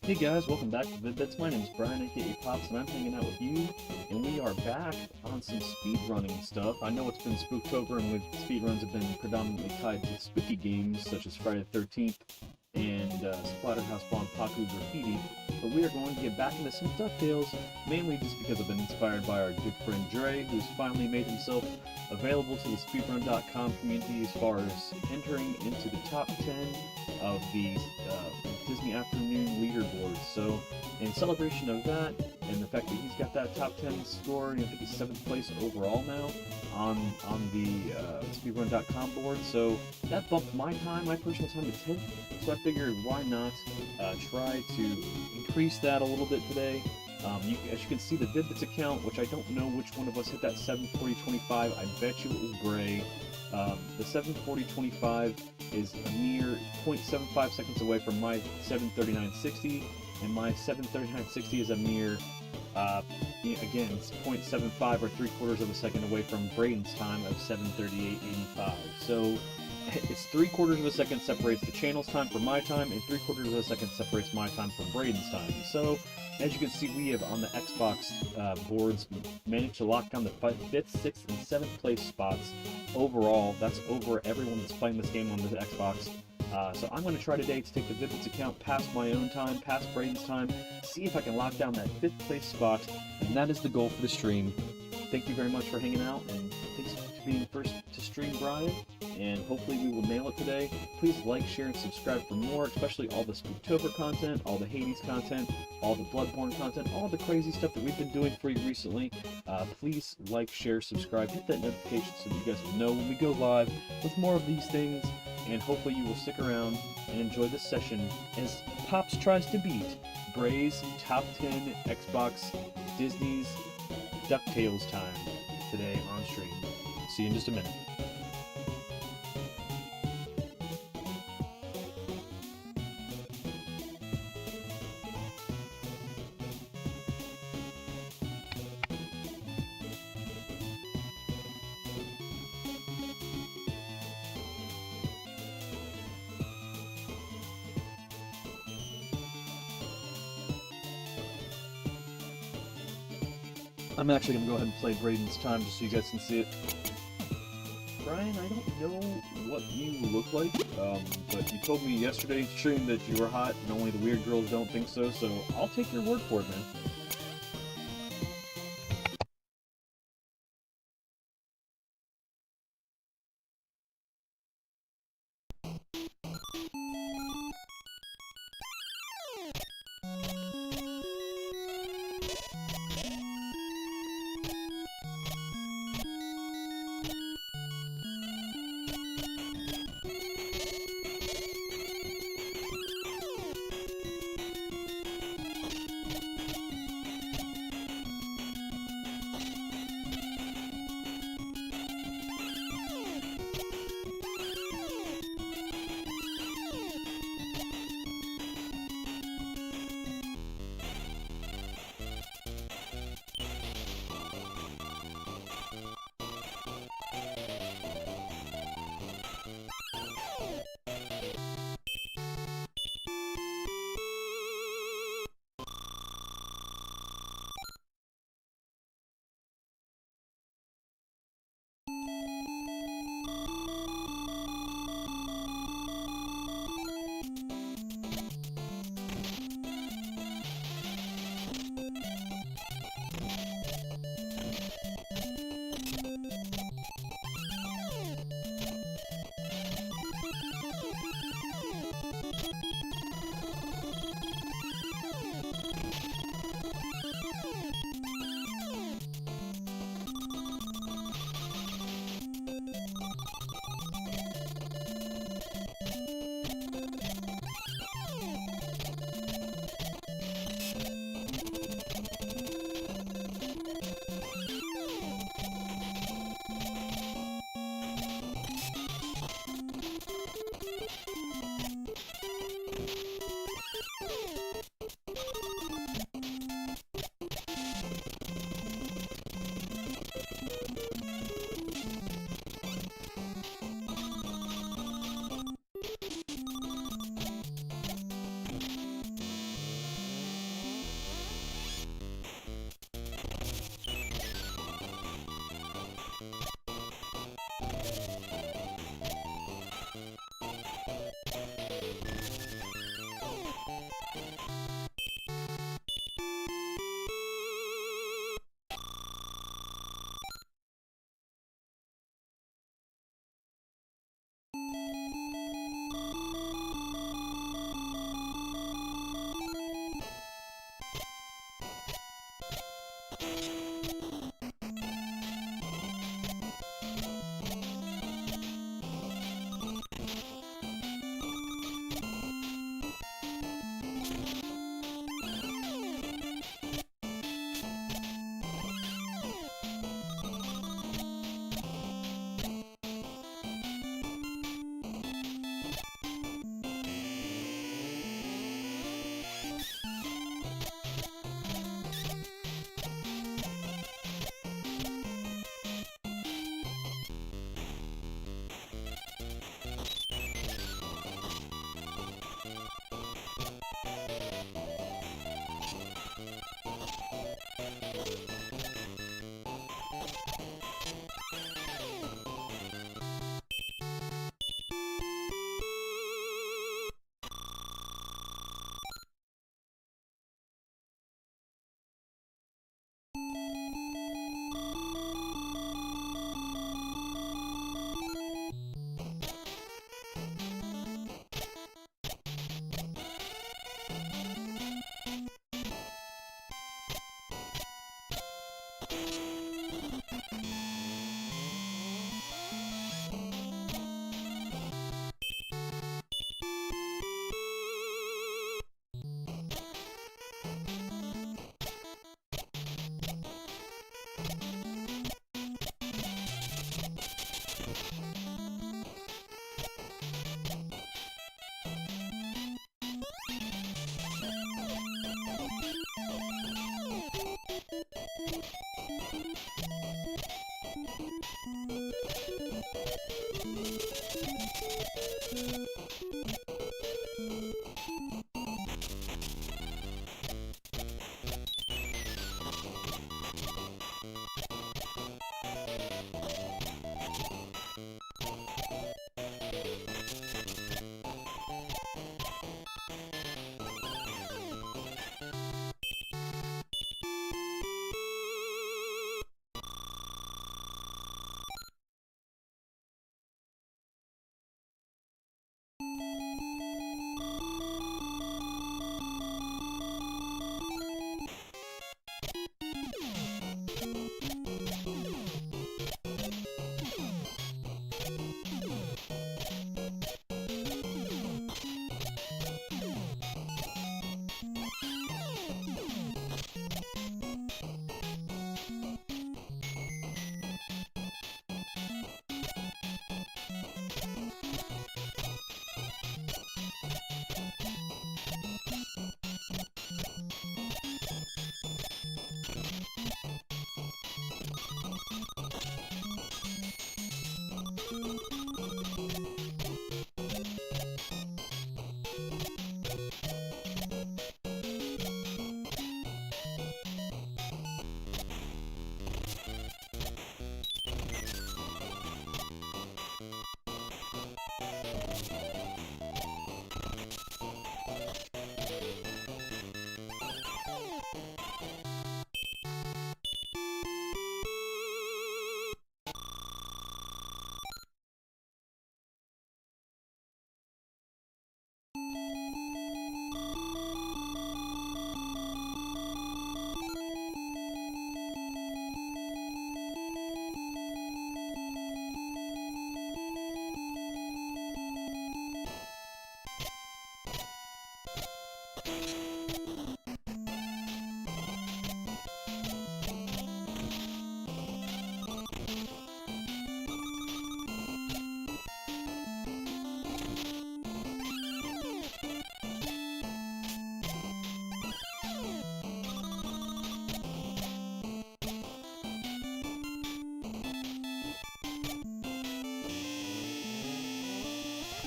Hey guys, welcome back to Vid-Bits. My name is Brian, aka Pops, and I'm hanging out with you. And we are back on some speedrunning stuff. I know it's been Spooktober, and speedruns have been predominantly tied to spooky games such as Friday the 13th and Splatterhouse Paku Graffiti. But we are going to get back into some Ducktales, mainly just because I've been inspired by our good friend Bray, who's finally made himself available to the speedrun.com community as far as entering into the top 10 of the Disney Afternoon leaderboard. So, in celebration of that, and the fact that he's got that top 10 score, I think he's 7th place overall now on the speedrun.com board. So that bumped my personal time to 10th. So I figured, why not try to increase that a little bit today. As you can see, the Vid-Bits account, which I don't know which one of us hit that 740.25. I bet you it was Bray. The 740.25 is a mere 0.75 seconds away from my 739.60, and my 739.60 is a mere, again, it's 0.75 or 3/4 of a second away from Braden's time of 738.85. So it's 3/4 of a second separates the channel's time from my time, and 3/4 of a second separates my time from Braden's time. So, as you can see, we have on the Xbox boards managed to lock down the 5th, 6th, and 7th place spots overall. That's over everyone that's playing this game on the Xbox. So I'm going to try today to take the Vid-Bits account past my own time, past Braden's time, see if I can lock down that 5th place spot, and that is the goal for the stream. Thank you very much for hanging out, and thanks for being first to stream, Brian, and hopefully we will nail it today. Please like, share, and subscribe for more, especially all the Spooktober content, all the Hades content, all the Bloodborne content, all the crazy stuff that we've been doing for you recently. Please like, share, subscribe, hit that notification so that you guys will know when we go live with more of these things, and hopefully you will stick around and enjoy this session as Pops tries to beat Bray's top 10 Xbox Disney's Ducktales time today on stream. See you in just a minute. I'm actually going to go ahead and play Braden's time just so you guys can see it. Brian, I don't know what you look like, but you told me yesterday in stream that you were hot and only the weird girls don't think so, so I'll take your word for it, man.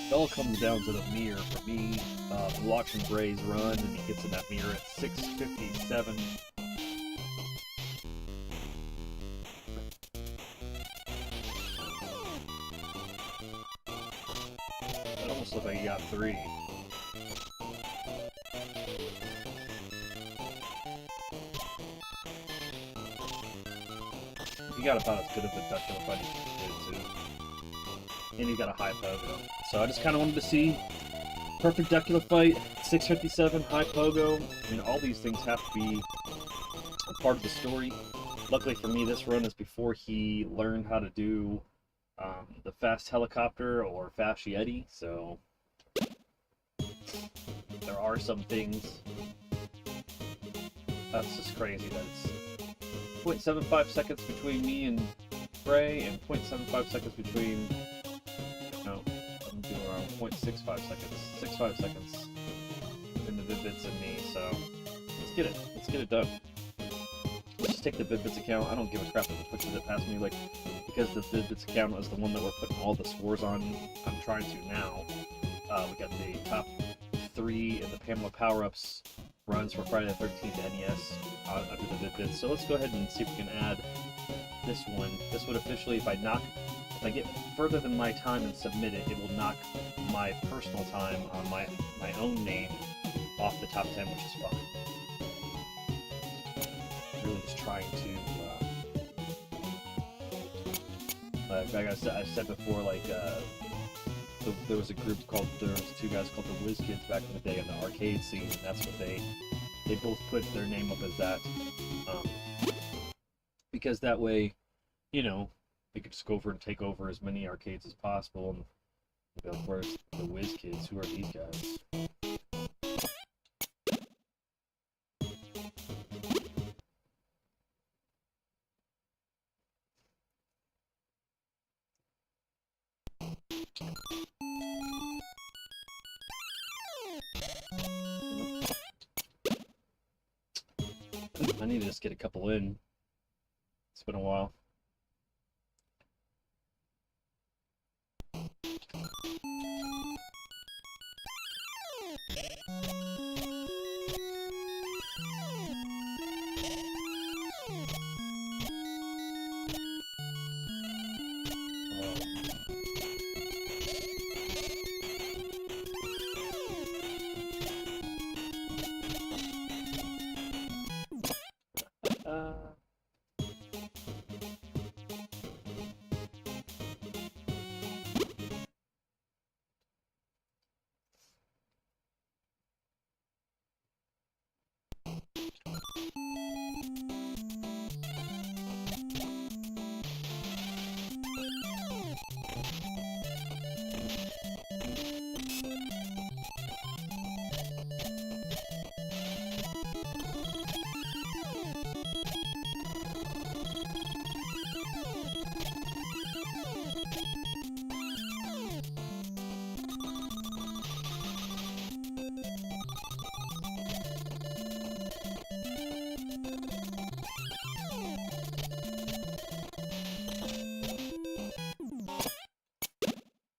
It all comes down to the mirror for me. Watching Bray's run, and he gets in that mirror at 6:57. It almost looked like he got 3. He got about as good of a Ducktales fight as he did too. And he got a high pogo. So I just kind of wanted to see perfect Ducktales fight, 6:57, high pogo. I mean, all these things have to be a part of the story. Luckily for me, this run is before he learned how to do the fast helicopter or fast Yeti, so there are some things. That's just crazy that it's 0.75 seconds between me and Bray and 0.75 seconds between, no, I'm doing around 0.65 seconds, 65 seconds between the Vid-Bits and me, so let's get it done. Let's just take the Vid-Bits account. I don't give a crap if it pushes it past me, like, because the Vid-Bits account is the one that we're putting all the scores on. I'm trying to now. We got the top 3 in the Pamela power-ups runs for Friday the 13th NES under the Vid-Bits. So let's go ahead and see if we can add this one. This would officially, if I get further than my time and submit it, it will knock my personal time on my own name off the top 10, which is fine. Really just trying to, like I said before, like, there was a group called, there was 2 guys called the Whiz Kids back in the day in the arcade scene, and that's what they both put their name up as that, because that way you know, they could just go over and take over as many arcades as possible, and be like, where's the whiz kids? Who are these guys? I need to just get a couple in. It's been a while.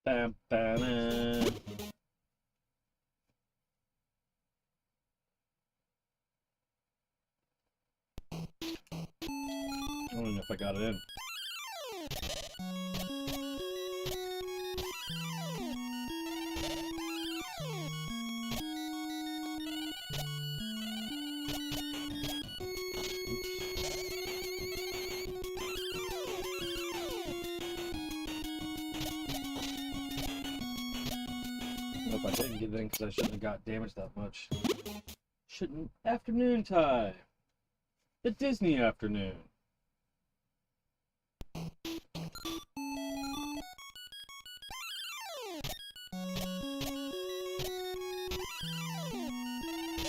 Bam, bam, bam. I don't know if I got it in. Nope, I didn't get it in because I shouldn't have got damaged that much. Shouldn't. Afternoon time. The Disney afternoon.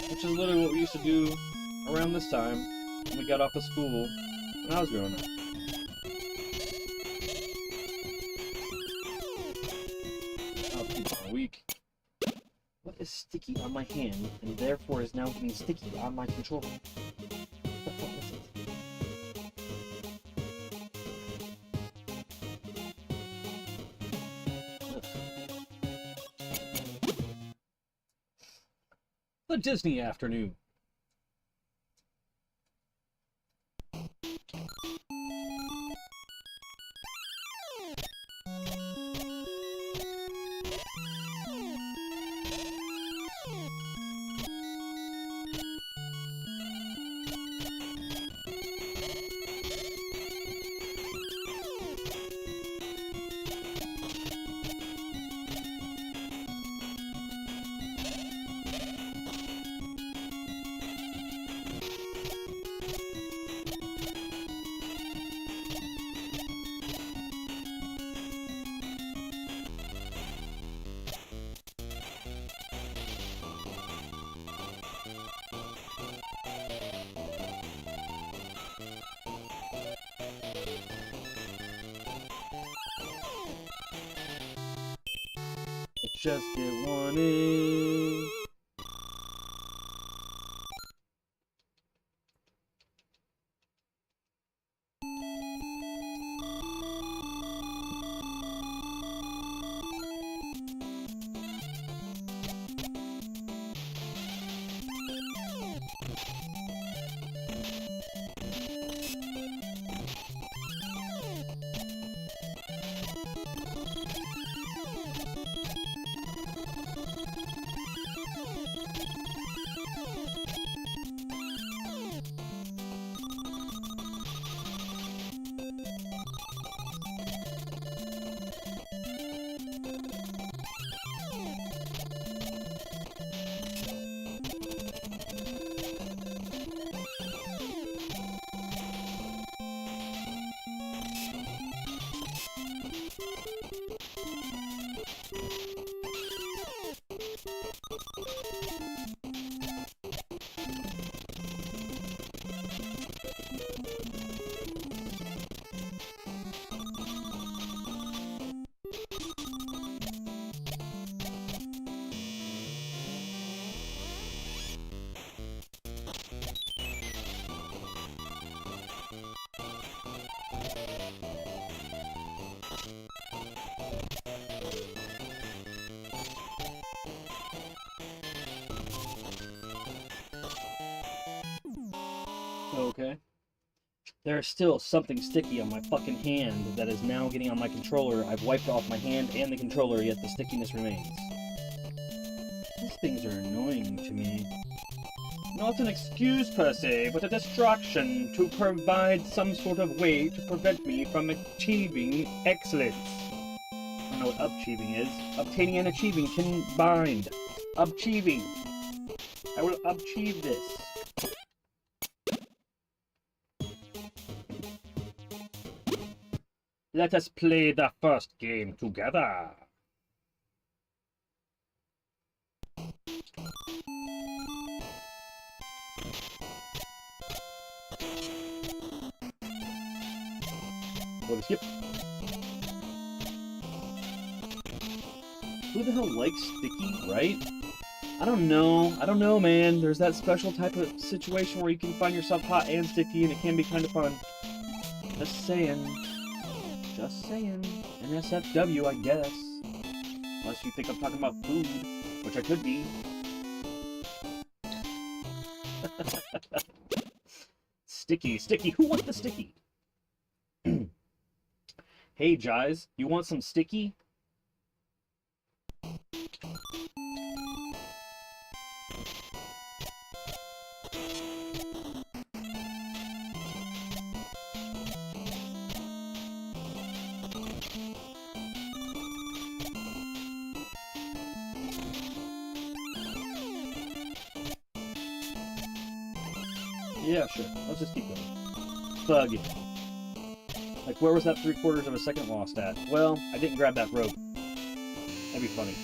Which is literally what we used to do around this time when we got off of school when I was growing up. I'll keep on a week. What is sticky on my hand and therefore is now getting sticky on my controller? What the fuck is it? The Disney afternoon. Just get one in. Okay. There's still something sticky on my fucking hand that is now getting on my controller. I've wiped off my hand and the controller, yet the stickiness remains. These things are annoying to me. Not an excuse per se, but a distraction to provide some sort of way to prevent me from achieving excellence. I don't know what achieving is. Obtaining and achieving combined. Achieving. I will achieve this. Let us play the first game together. Skip. Who the hell likes sticky, right? I don't know, man. There's that special type of situation where you can find yourself hot and sticky, and it can be kind of fun. Just saying. Just saying. NSFW, I guess. Unless you think I'm talking about food, which I could be. Sticky, sticky. Who wants the sticky? Hey, Jais, you want some sticky? Yeah, sure. Let's just keep going. Bug it. Like, where was that 3/4 of a second lost at? Well, I didn't grab that rope. That'd be funny.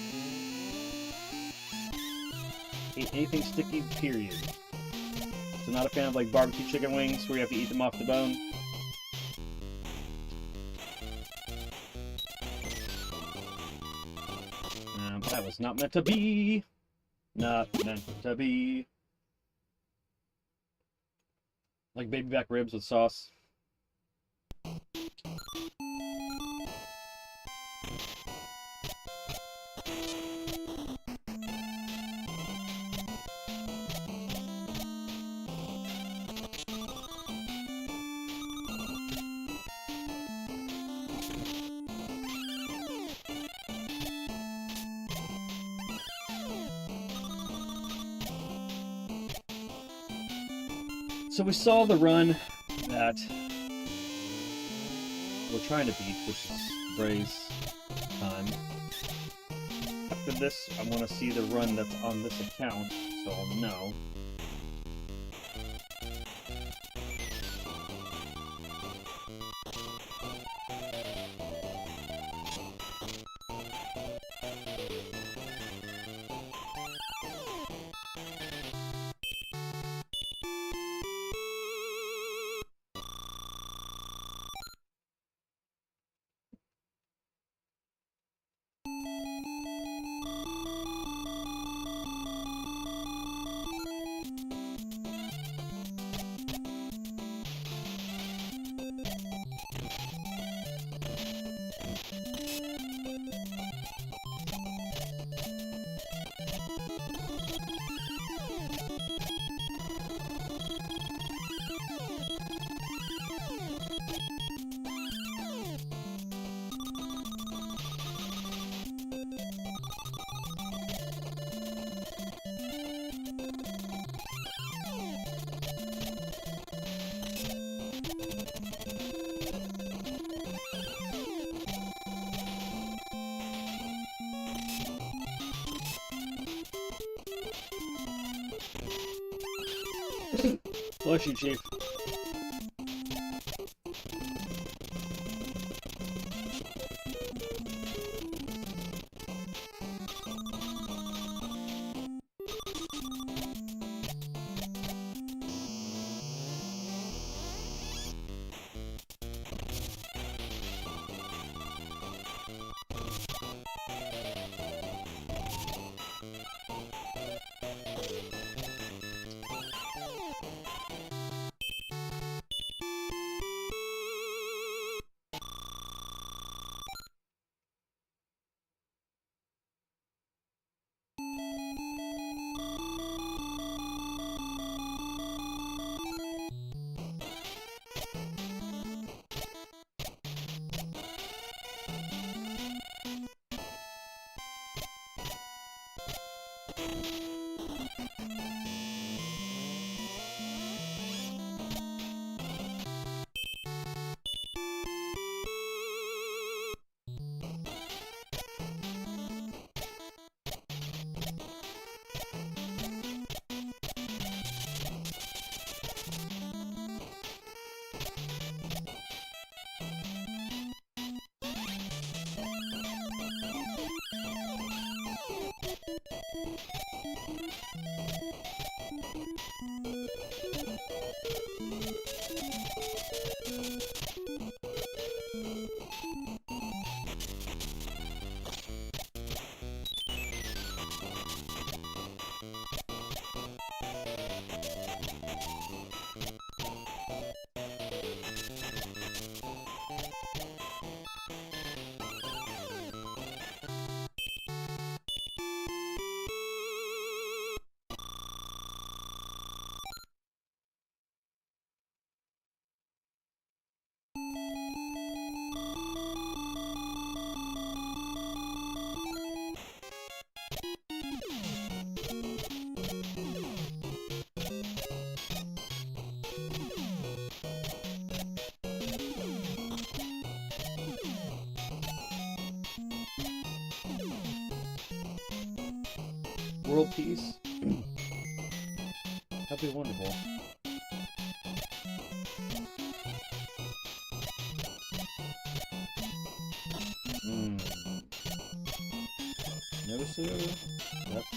Hate anything sticky, period. So not a fan of, like, barbecue chicken wings where you have to eat them off the bone. That was not meant to be. Not meant to be. Like baby back ribs with sauce. So we saw the run that we're trying to beat, which is Bray's time. After this, I want to see the run that's on this account, so I'll know. Bless you, Chief. World peace. That'd be wonderful. No, sir. That's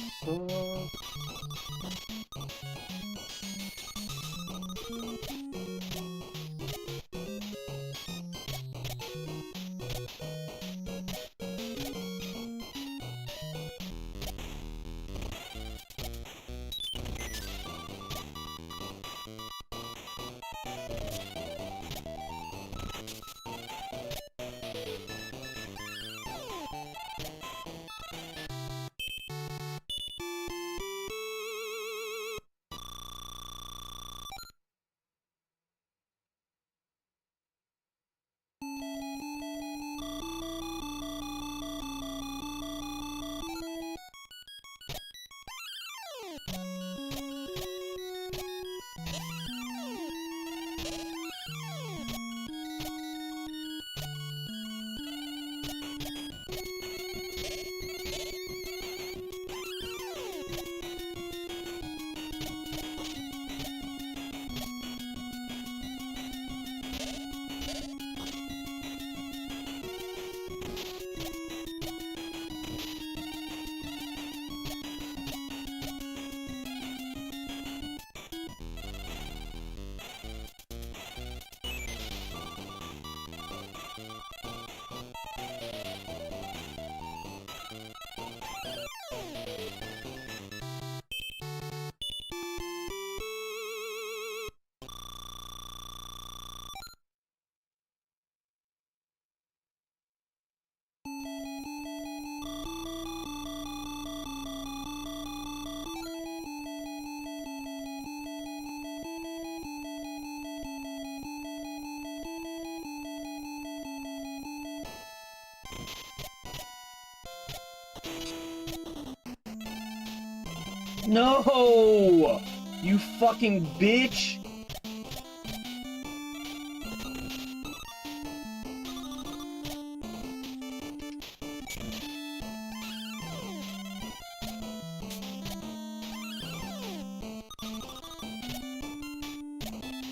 No! You fucking bitch!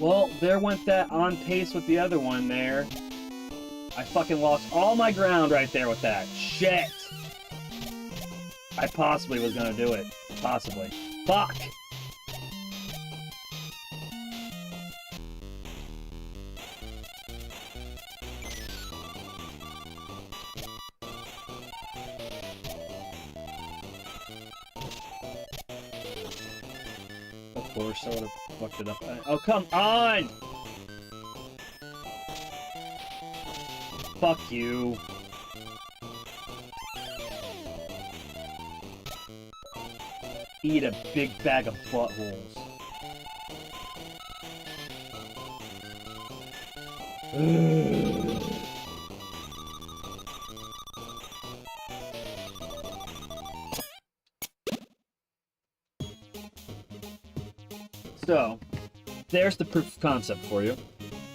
Well, there went that on pace with the other one there. I fucking lost all my ground right there with that. Shit! I possibly was gonna do it. Possibly. Fuck! Of course, I would have fucked it up. Oh, come on! Fuck you. Eat a big bag of buttholes. So, there's the proof of concept for you.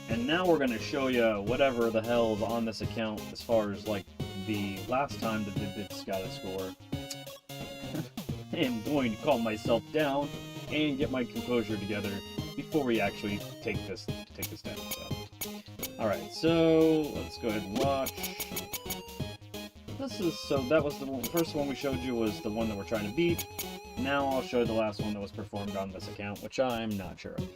And now we're going to show you whatever the hell is on this account as far as, like, the last time the Vid-Bits got a score. I am going to calm myself down and get my composure together before we actually take this down. So. Alright, so let's go ahead and watch. That was the first one we showed you was the one that we're trying to beat. Now I'll show you the last one that was performed on this account, which I'm not sure of.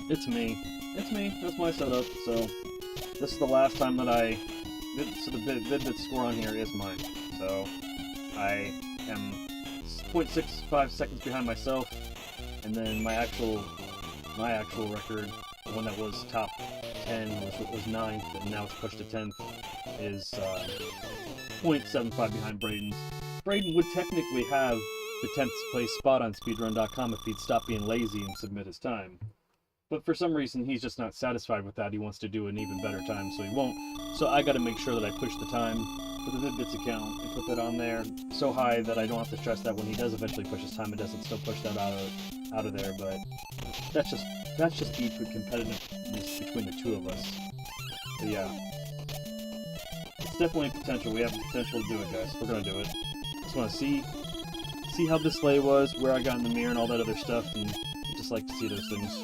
It's me. It's me. That's my setup. So this is the last time that so the Vid-Bits score on here is mine. So I am 0.65 seconds behind myself, and then my actual record, the one that was top 10, was 9th, and now it's pushed to 10th, is 0.75 behind Braden's. Braden would technically have the 10th place spot on speedrun.com if he'd stop being lazy and submit his time. But for some reason, he's just not satisfied with that. He wants to do an even better time, so he won't. So I gotta make sure that I push the time for the Vid-Bits account and put that on there so high that I don't have to stress that when he does eventually push his time, it doesn't still push that out of there. But that's just deep competitiveness between the two of us. But yeah, it's definitely potential. We have the potential to do it, guys. We're gonna do it. Just want to see how this sleigh was, where I got in the mirror, and all that other stuff, and I just like to see those things.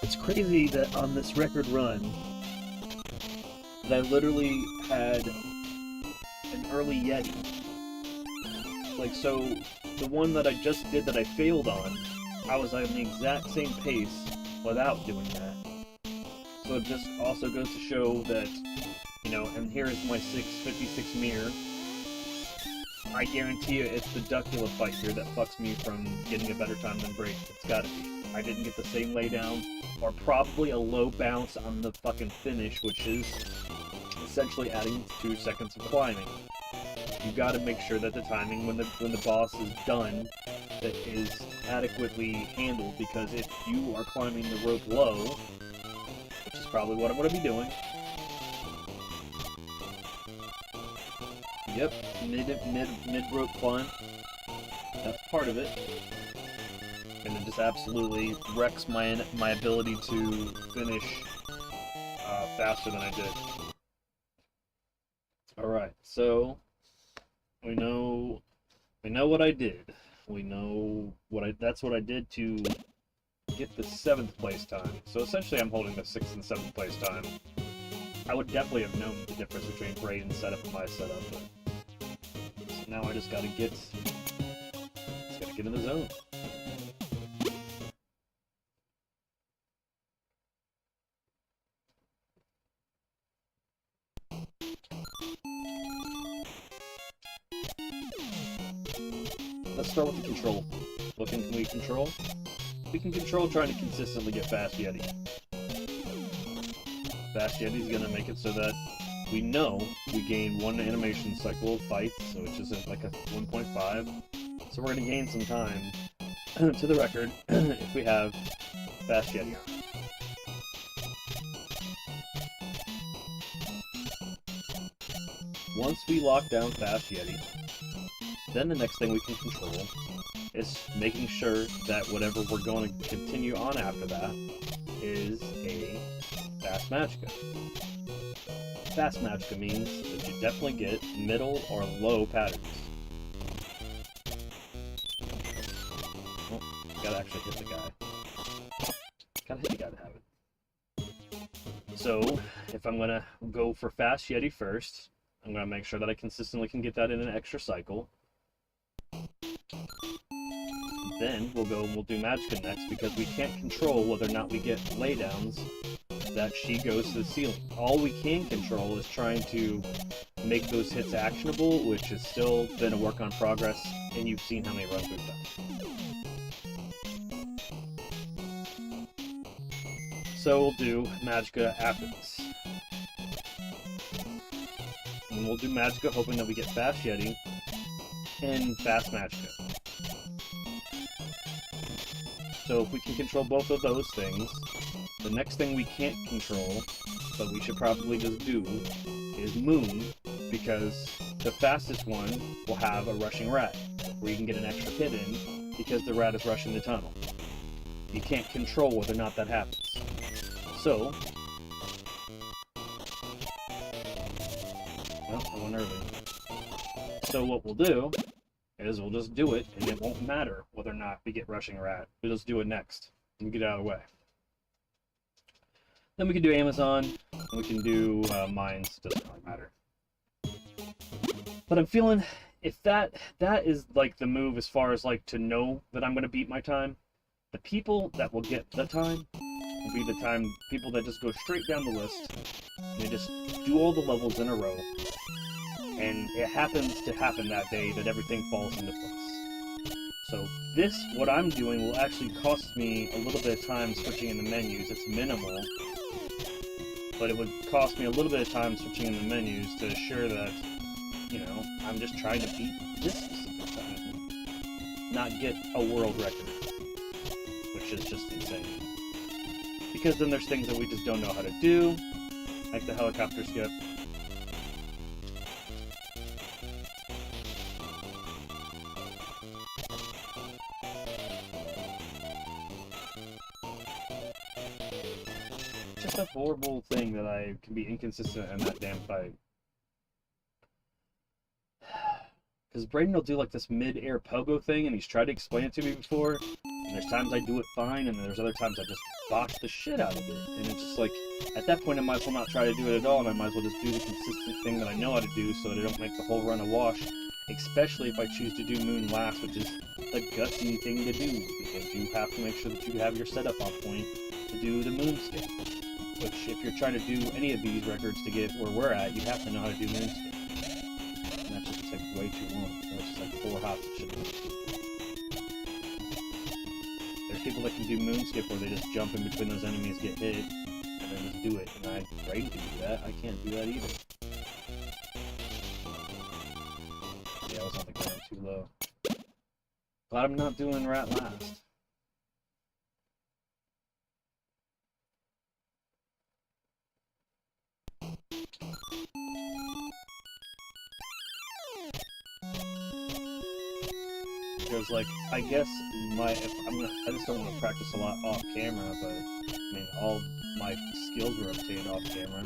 It's crazy that on this record run, that I literally had an early Yeti. Like, so, the one that I just did that I failed on, I was on the exact same pace without doing that. So it just also goes to show that, you know, and here's my 656 mirror. I guarantee you it's the Ducktales fight here that fucks me from getting a better time than Bray. It's gotta be. I didn't get the same laydown, or probably a low bounce on the fucking finish, which is essentially adding 2 seconds of climbing. You gotta make sure that the timing when the boss is done that is adequately handled, because if you are climbing the rope low, which is probably what I'm gonna be doing. Yep, mid rope climb. That's part of it. And it just absolutely wrecks my ability to finish faster than I did. Alright, so we know what I did. We know that's what I did to get the 7th place time. So essentially I'm holding the 6th and 7th place time. I would definitely have known the difference between Bray's setup and my setup, but so now I just gotta get in the zone. Let's start with the control. What can we control? We can control trying to consistently get Fast Yeti. Fast Yeti is going to make it so that we know we gain 1 animation cycle of fights, so which is like a 1.5. So we're going to gain some time to the record if we have Fast Yeti on. Once we lock down Fast Yeti, then the next thing we can control is making sure that whatever we're going to continue on after that is a Fast Magicka. Fast Magicka means that you definitely get middle or low patterns. Oh, gotta actually hit the guy. Gotta hit the guy to have it. So, if I'm gonna go for Fast Yeti first, I'm gonna make sure that I consistently can get that in an extra cycle. Then we'll go and we'll do Magicka next, because we can't control whether or not we get laydowns that she goes to the ceiling. All we can control is trying to make those hits actionable, which has still been a work on progress, and you've seen how many runs we've done. So we'll do Magicka after this. And we'll do Magicka hoping that we get Fast Yeti and Fast Magicka. So if we can control both of those things, the next thing we can't control, but we should probably just do, is Moon, because the fastest one will have a rushing rat, where you can get an extra hit in, because the rat is rushing the tunnel. You can't control whether or not that happens. So, well, I went early. So what we'll do is we'll just do it, and it won't matter whether or not we get rushing rat. We'll just do it next, and get it out of the way. Then we can do Amazon, and we can do mines. Doesn't really matter. But I'm feeling, if that is like the move as far as like to know that I'm going to beat my time, the people that will get the time will be the time people that just go straight down the list, and they just do all the levels in a row, and it happens to happen that day that everything falls into place. So this, what I'm doing, will actually cost me a little bit of time switching in the menus. It's minimal, but it would cost me a little bit of time switching in the menus to assure that, you know, I'm just trying to beat this specific time, not get a world record, which is just insane. Because then there's things that we just don't know how to do, like the helicopter skip. Just a horrible thing that I can be inconsistent in that damn fight. Because Braden will do like this mid-air pogo thing, and he's tried to explain it to me before, and there's times I do it fine, and there's other times I just botch the shit out of it. And it's just like, at that point I might as well not try to do it at all, and I might as well just do the consistent thing that I know how to do so that I don't make the whole run a wash. Especially if I choose to do Moon last, which is the gutsy thing to do, because you have to make sure that you have your setup on point to do the Moon skip. Which, if you're trying to do any of these records to get where we're at, you have to know how to do Moon skip. And that just takes way too long. That's just like 4 hops it should be. There's people that can do Moon skip where they just jump in between those enemies, get hit, and then just do it. And Braden can do that. I can't do that either. Yeah, I was on the ground too low. Glad I'm not doing Rat last. Because, like, I guess I just don't want to practice a lot off camera, but, I mean, all my skills were obtained off camera.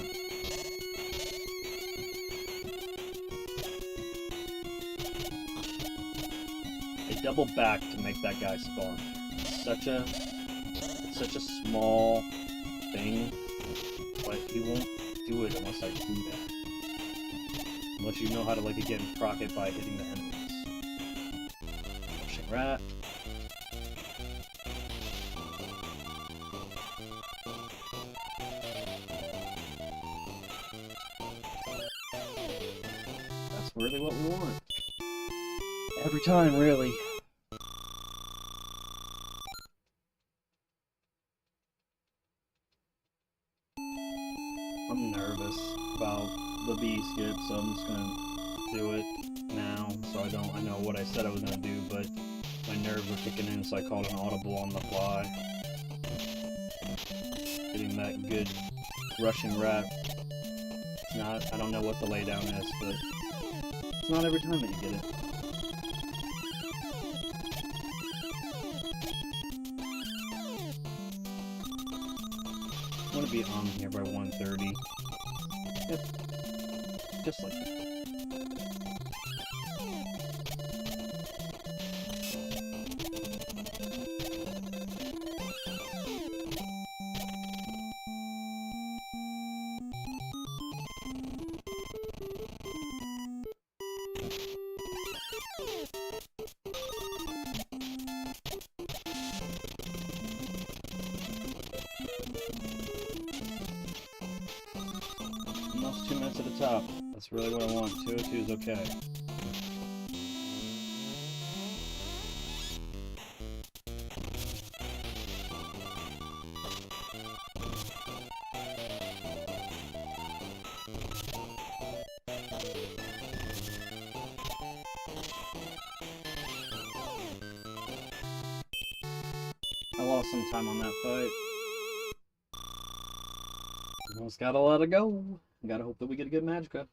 I double back to make that guy spawn. It's such a small thing, but he won't do it unless I do that. Unless you know how to, like, again, proc it by hitting the enemies. Pushing rat. That's really what we want. Every time, really. I'm nervous about the B skip, so I'm just gonna do it now. So I know what I said I was gonna do, but my nerves were kicking in, so I called an audible on the fly. Getting that good rushing rat. It's not, I don't know what the laydown is, but it's not every time that you get it. I want to be on here by 1:30. Yep. Just like that. Almost 2 minutes at the top. That's really what I want. 202 is okay. I lost some time on that fight. Almost gotta let it go. Gotta hope that we get a good Magica.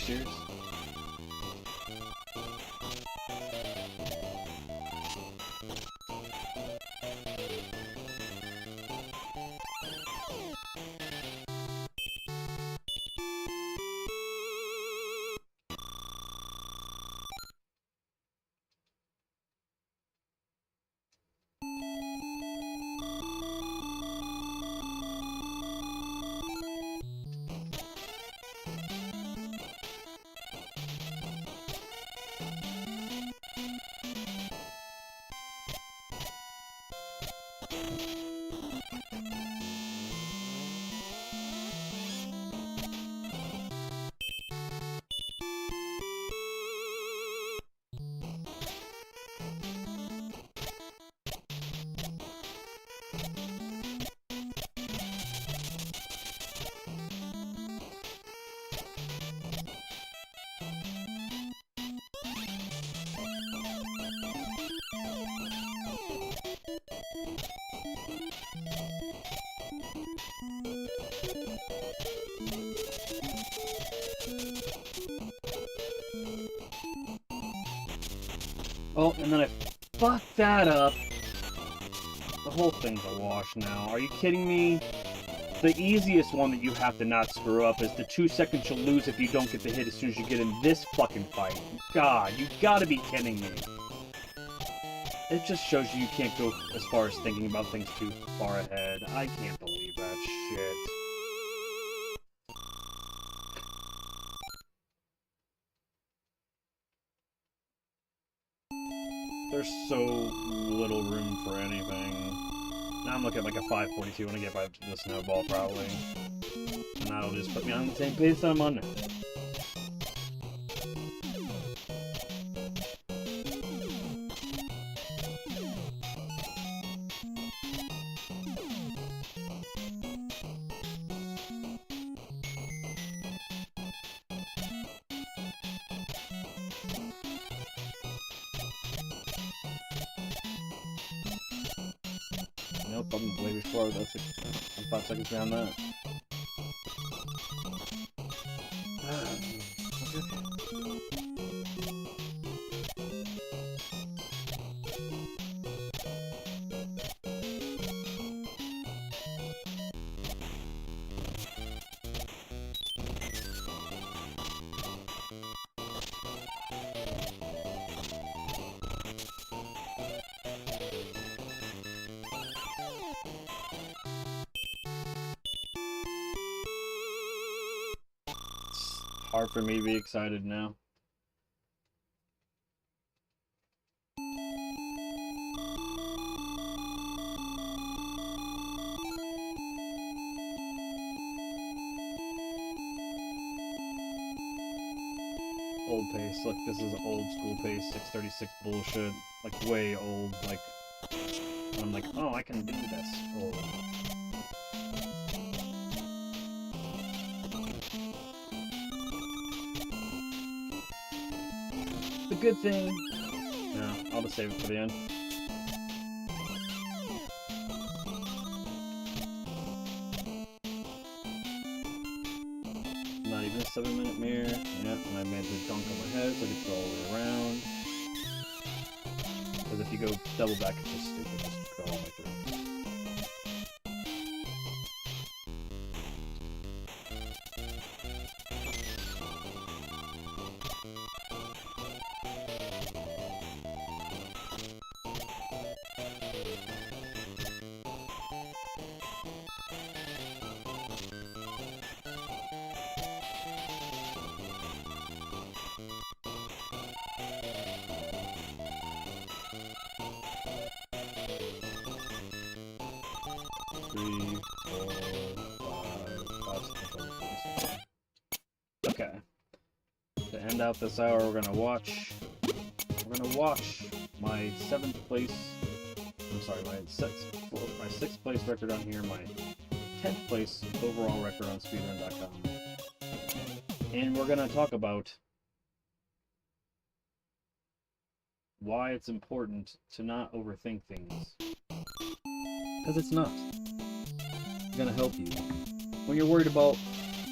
serious? Oh, and then I fucked that up. The whole thing's a wash now. Are you kidding me? The easiest one that you have to not screw up is the 2 seconds you'll lose if you don't get the hit as soon as you get in this fucking fight. God, you gotta be kidding me. It just shows you can't go as far as thinking about things too far ahead. I can't believe that shit. There's so little room for anything. Now I'm looking at like a 542 when I get back to the snowball, probably. And that'll just put me on the same pace that I'm on now. Nope, I'm way before that's I'm 5 seconds behind that. Hard for me to be excited now. Old pace, like this is old school pace, 636 bullshit, like way old, like, I'm like, oh, I can do this. Oh. The good thing... No, I'll just save it for the end. Not even a 7-minute mirror. Yep, and I made the dunk on my head so I could go all the way around. Because if you go double back, it's just stupid. Just go all the way through. Okay. To end out this hour, we're gonna watch my 7th place. I'm sorry, my 6th place record on here, my 10th place overall record on speedrun.com, and we're gonna talk about why it's important to not overthink things, because it's not. It's gonna help you when you're worried about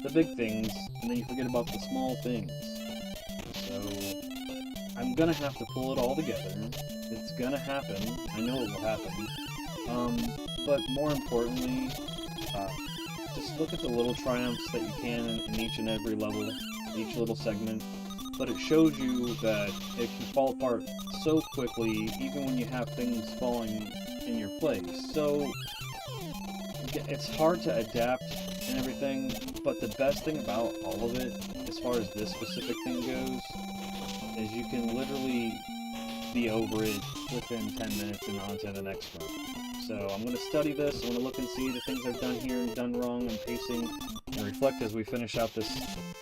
the big things, and then you forget about the small things. So I'm gonna have to pull it all together. It's gonna happen. I know it will happen. But more importantly, just look at the little triumphs that you can in each and every level, each little segment. But it shows you that it can fall apart so quickly, even when you have things falling in your place. So it's hard to adapt and everything, but the best thing about all of it, as far as this specific thing goes, is you can literally be over it within 10 minutes and on to the next run. So I'm going to study this, I'm going to look and see the things I've done here and done wrong and pacing, and reflect as we finish out this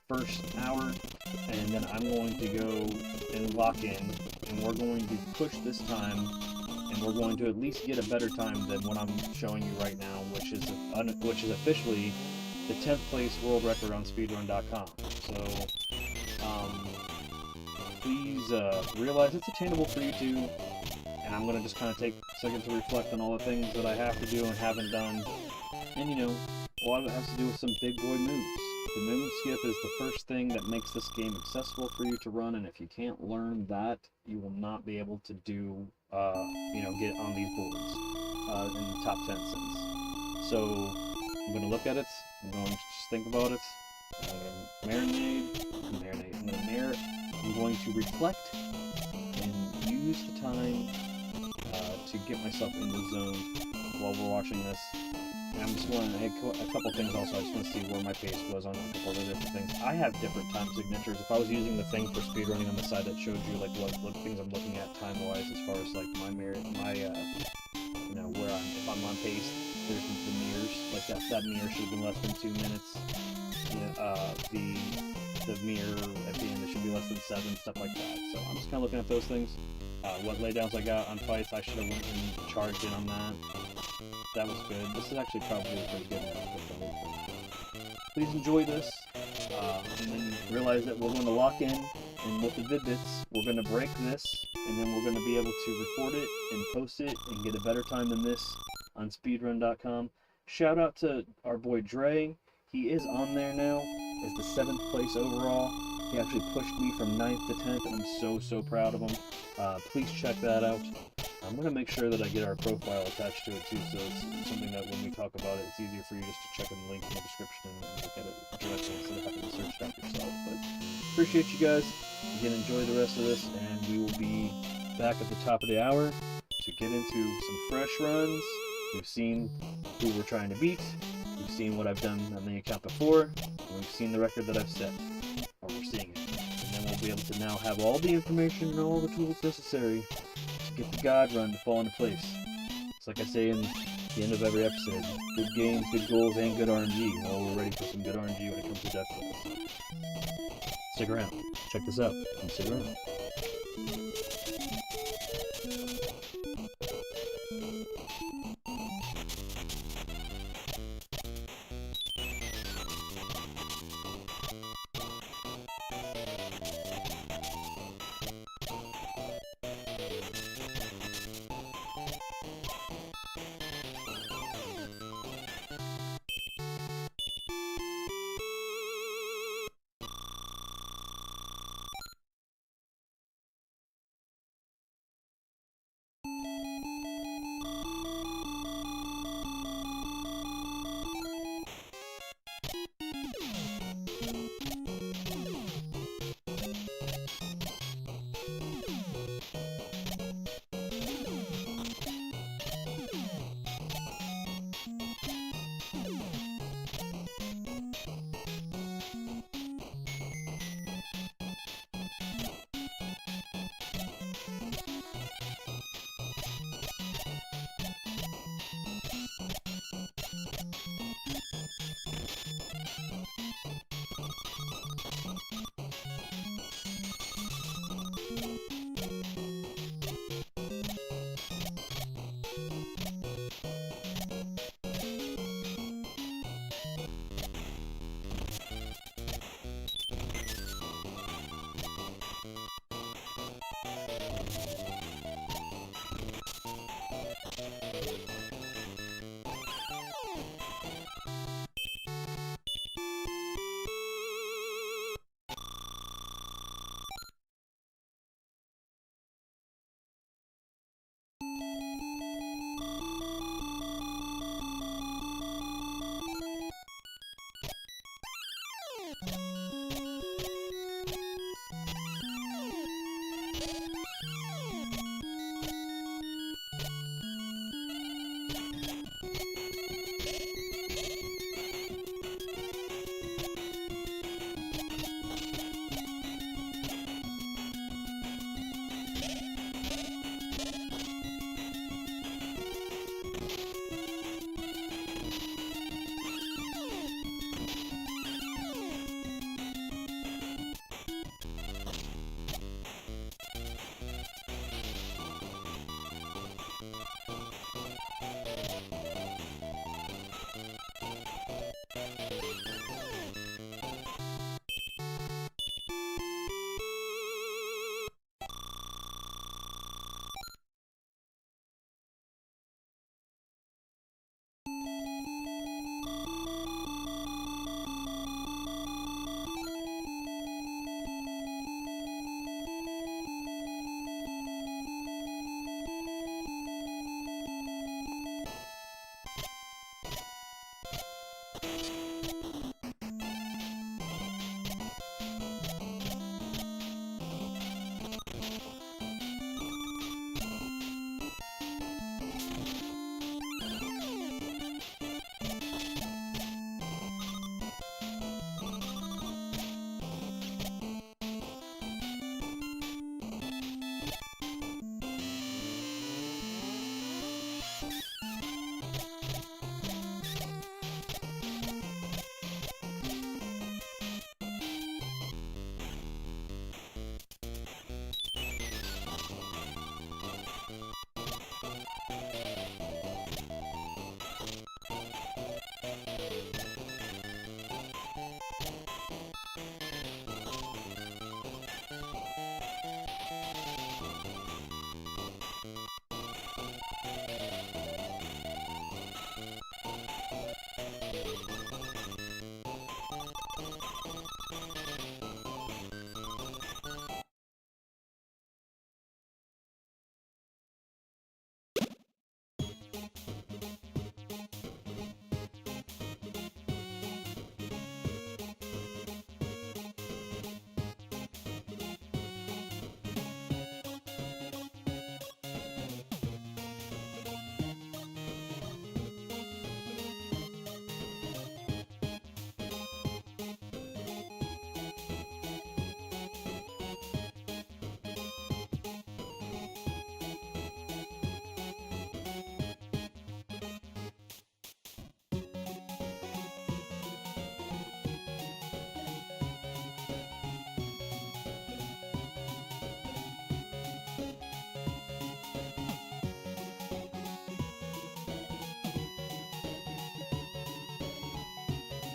first hour, and then I'm going to go and lock in, and we're going to push this time, and we're going to at least get a better time than what I'm showing you right now, which is officially the 10th place world record on speedrun.com. So please realize it's attainable for you too, and I'm going to just kind of take a second to reflect on all the things that I have to do and haven't done, and you know, a lot of it has to do with some big boy moves. The move skip is the first thing that makes this game accessible for you to run, and if you can't learn that, you will not be able to do, get on these boards in the top 10 cents. So I'm going to look at it, I'm going to just think about it, I'm going to I'm going to reflect and use the time to get myself in the zone while we're watching this. And I'm just going to add a couple things also. I just want to see where my pace was on a couple of different things. I have different time signatures. If I was using the thing for speedrunning on the side that showed you like what things I'm looking at time-wise, as far as like if I'm on pace, there's the mirrors. Like that mirror should have been less than 2 minutes. The mirror at the end, it should be less than 7, stuff like that. So I'm just kind of looking at those things. What laydowns I got on fights, I should have went and charged in on that. That was good. This is actually probably a pretty good one. Please enjoy this, and then realize that we're going to lock in, and with the Vid-Bits, we're going to break this, and then we're going to be able to record it and post it and get a better time than this on speedrun.com. Shout out to our boy Bray. He is on there now as the 7th place overall. He actually pushed me from 9th to 10th, and I'm so proud of him. Please check that out. I'm going to make sure that I get our profile attached to it too, so it's something that when we talk about it, it's easier for you just to check in the link in the description and look at it directly instead of having to search it out yourself. But appreciate you guys. Again, enjoy the rest of this, and we will be back at the top of the hour to get into some fresh runs. We've seen who we're trying to beat. We've seen what I've done on the account before, and we've seen the record that I've set, or we're seeing it. And then we'll be able to now have all the information and all the tools necessary to get the God run to fall into place. It's like I say in the end of every episode, good games, good goals, and good RNG. Well, we're ready for some good RNG when it comes to Ducktales. Stick around. Check this out. And stick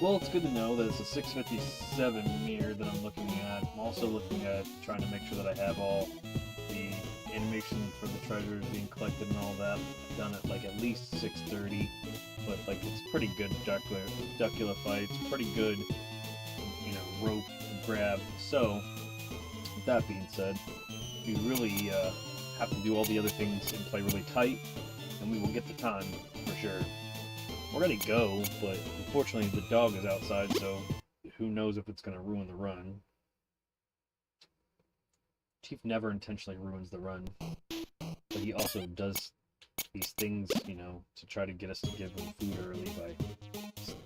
Well, it's good to know that it's a 657 mirror that I'm looking at. I'm also looking at trying to make sure that I have all the animation for the treasures being collected and all that. I've done it like at least 630, but like it's pretty good duckula fights, pretty good, you know, rope grab. So, with that being said, we really have to do all the other things and play really tight, and we will get the time for sure. We're ready to go, but unfortunately the dog is outside, so who knows if it's going to ruin the run. Chief never intentionally ruins the run, but he also does these things, you know, to try to get us to give him food early by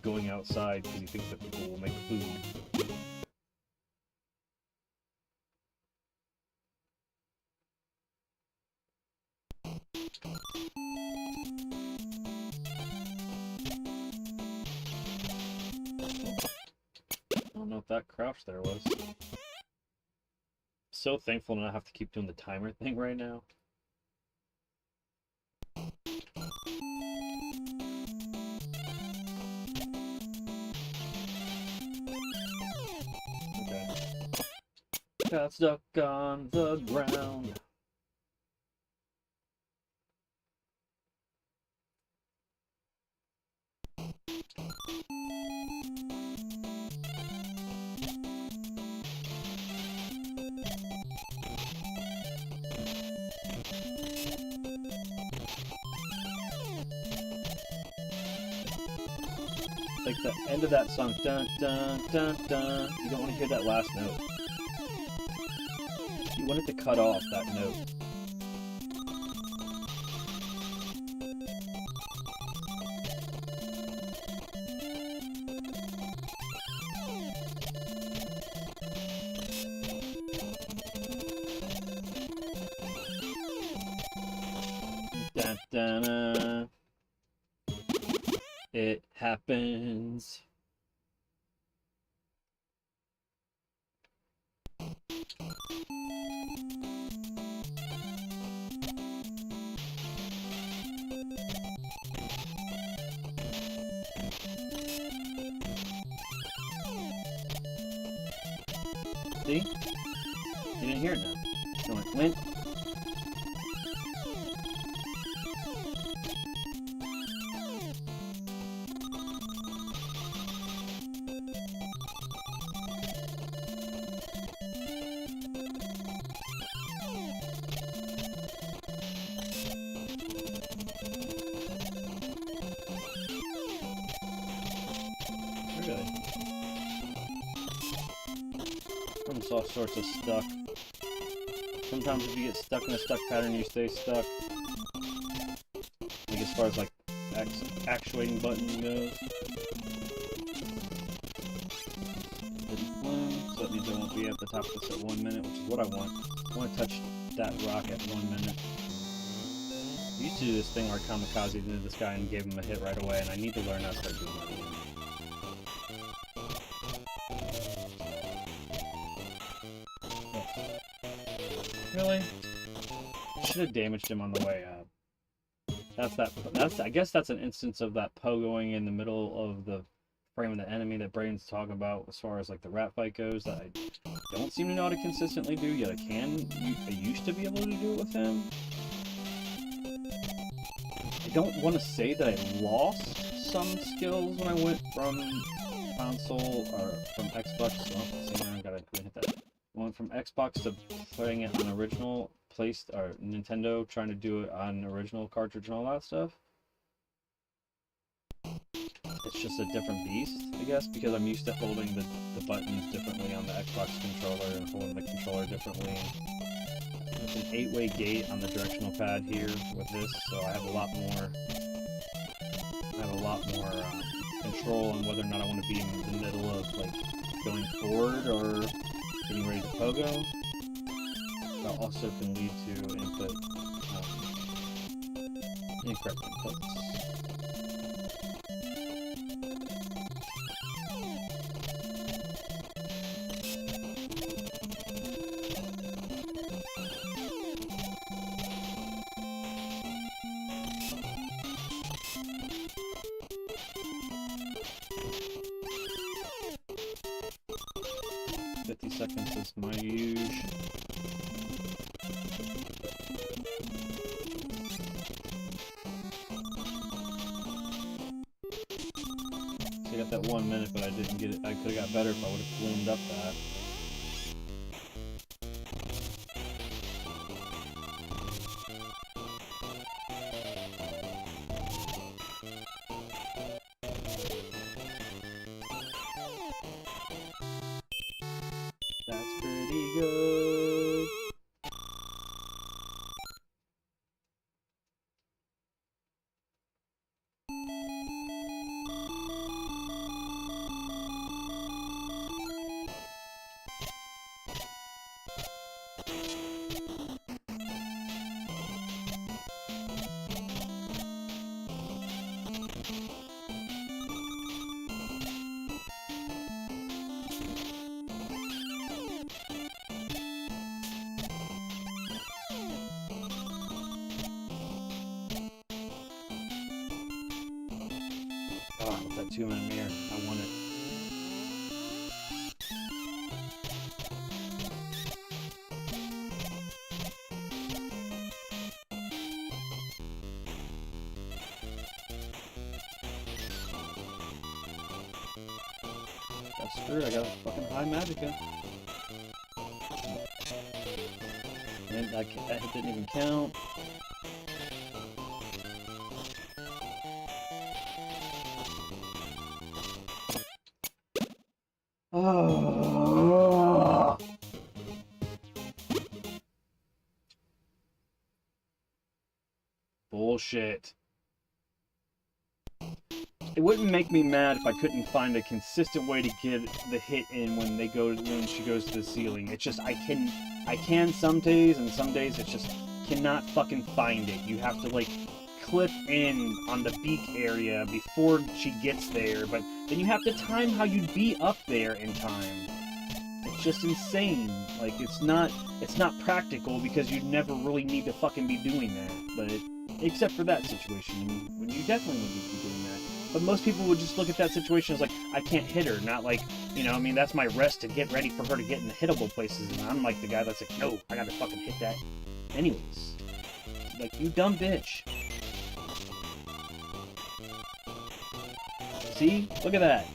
going outside because he thinks that people will make food. I don't know what that crouch there was. So thankful to not have to keep doing the timer thing right now. Okay. Got stuck on the ground. Like the end of that song, dun dun dun dun. You don't want to hear that last note. You want it to cut off that note. Dun, dun, dun. It happens. See? You didn't hear it now. You went, went. Really? Comes all sorts of stuck. Sometimes if you get stuck in a stuck pattern, you stay stuck. Like as far as like actuating button goes. So that means I won't be at the top of this at 1 minute, which is what I want. I want to touch that rock at 1 minute. I used to do this thing where I kamikaze into this guy and gave him a hit right away, and I need to learn how to start doing that again. Really? Should have damaged him on the way up. I guess that's an instance of that pogoing in the middle of the frame of the enemy that Braden's talking about as far as like the rat fight goes that I don't seem to know how to consistently do, yet I used to be able to do it with him. I don't want to say that I lost some skills when I went from console or from Xbox. So I gotta hit that. Went from Xbox to putting it on original or Nintendo, trying to do it on original cartridge and all that stuff. It's just a different beast, I guess, because I'm used to holding the buttons differently on the Xbox controller and holding the controller differently. It's an 8-way gate on the directional pad here with this, so I have a lot more control on whether or not I want to be in the middle of like going forward or getting ready to pogo. That also can lead to incorrect inputs. Seconds is my huge. So I got that 1 minute, but I didn't get it. I could have got better if I would have ballooned up that. That's pretty good. Oh, that 2-minute mirror. I want it. Got screwed. I got a fucking high Magica. And that hit didn't even count. Oh. Bullshit. It wouldn't make me mad if I couldn't find a consistent way to get the hit in when she goes to the ceiling. It's just I can some days, and some days it's just cannot fucking find it. You have to like clip in on the beak area before she gets there, but then you have to time how you'd be up there in time. It's just insane. Like it's not practical because you never really need to fucking be doing that. But except for that situation, when you definitely need to be doing that. But most people would just look at that situation as like, I can't hit her, not like, you know, I mean, that's my rest to get ready for her to get in the hittable places, and I'm like the guy that's like, no, I gotta fucking hit that. Anyways. Like, you dumb bitch. See? Look at that.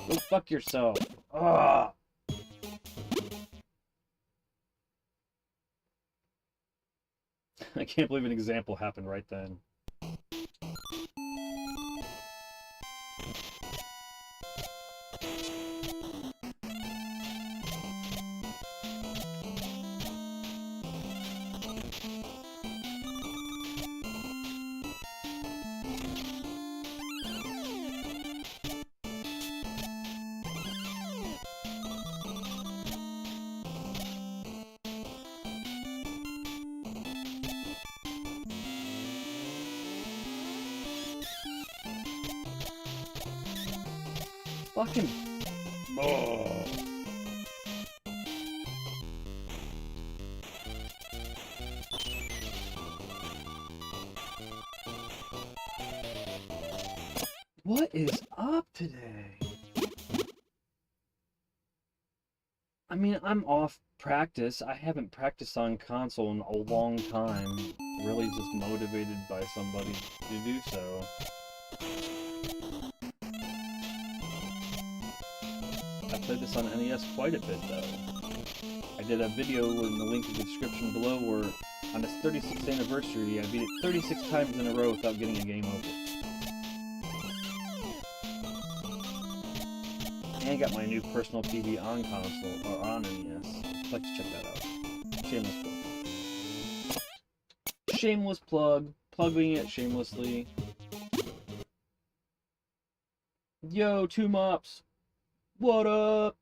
Go fuck yourself. Ugh. I can't believe an example happened right then. Fucking... Oh. What is up today? I mean, I'm off practice. I haven't practiced on console in a long time. Really just motivated by somebody to do so. I played this on NES quite a bit, though. I did a video in the link in the description below where, on its 36th anniversary, I beat it 36 times in a row without getting a game over. And I got my new personal TV on console, or on NES. I'd like to check that out. Shameless plug. Shameless plug. Plugging it shamelessly. Yo, 2 mops. What up?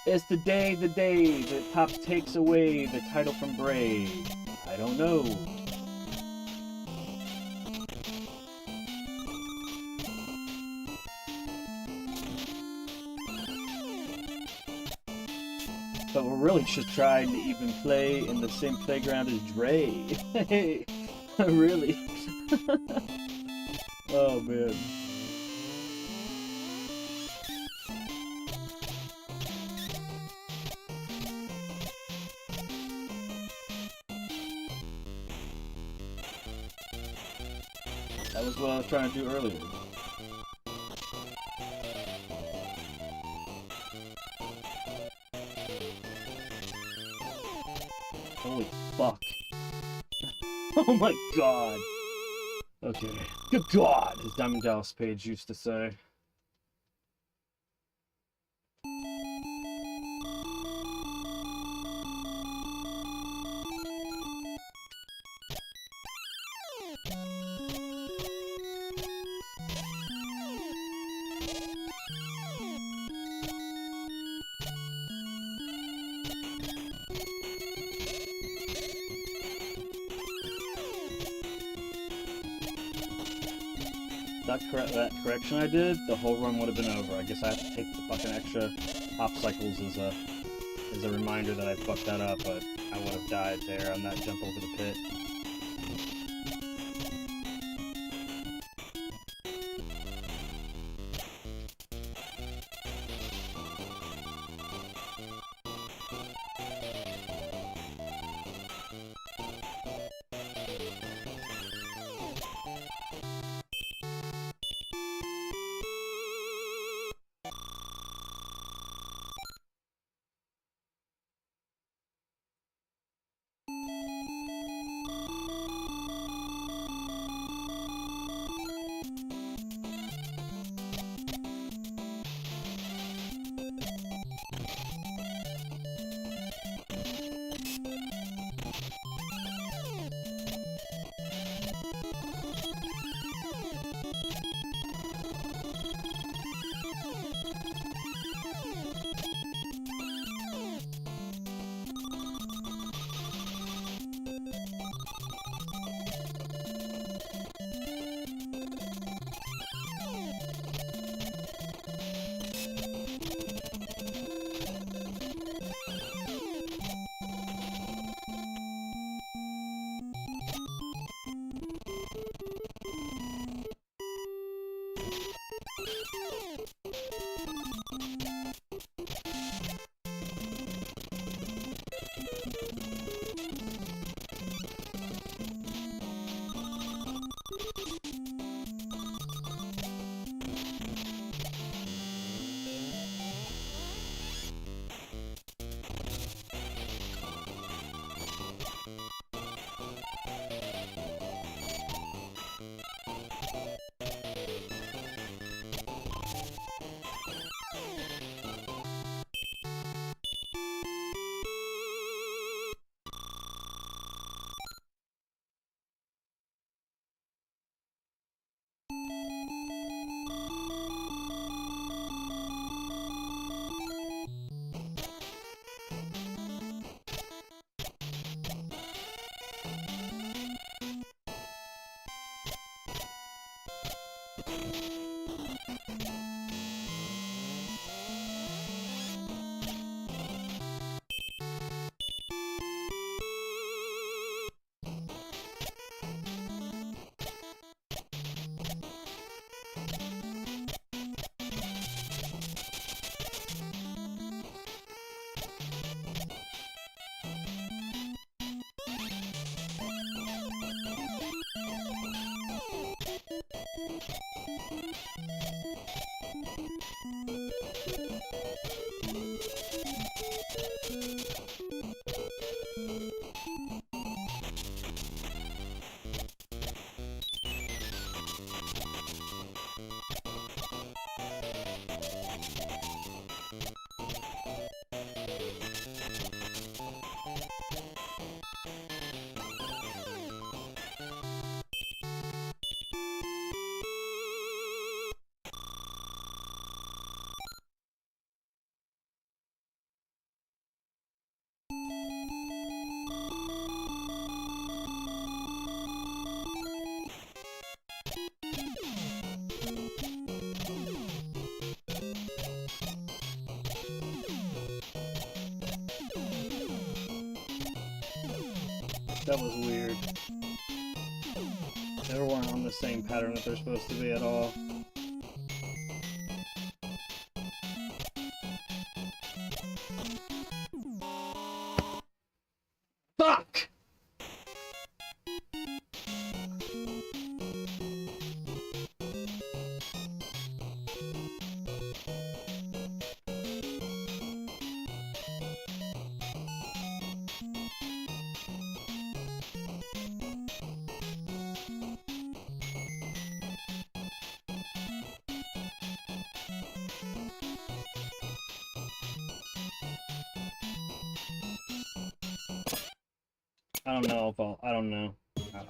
It's the day that Pops takes away the title from Bray. I don't know. But we really should try to even play in the same playground as Bray. Really? Oh man. That was what I was trying to do earlier. Holy fuck. Oh my god. Okay. Good god, as Diamond Dallas Page used to say. That correction I did, the whole run would have been over. I guess I have to take the fucking extra hop cycles as a reminder that I fucked that up, but I would have died there on that jump over the pit. That was weird. They weren't on the same pattern that they're supposed to be at all. Fuck! I don't know if I don't know.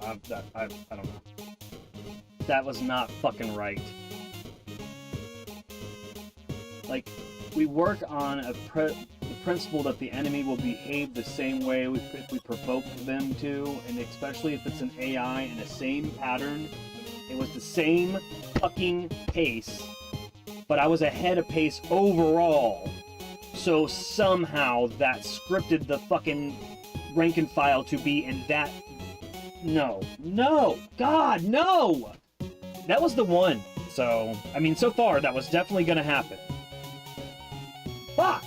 I don't know. That was not fucking right. Like, we work on the principle that the enemy will behave the same way if we provoke them to, and especially if it's an AI in the same pattern. It was the same fucking pace, but I was ahead of pace overall. So somehow that scripted the fucking rank and file to be in that. No, God, no! That was the one. So, I mean, so far that was definitely gonna happen. Fuck!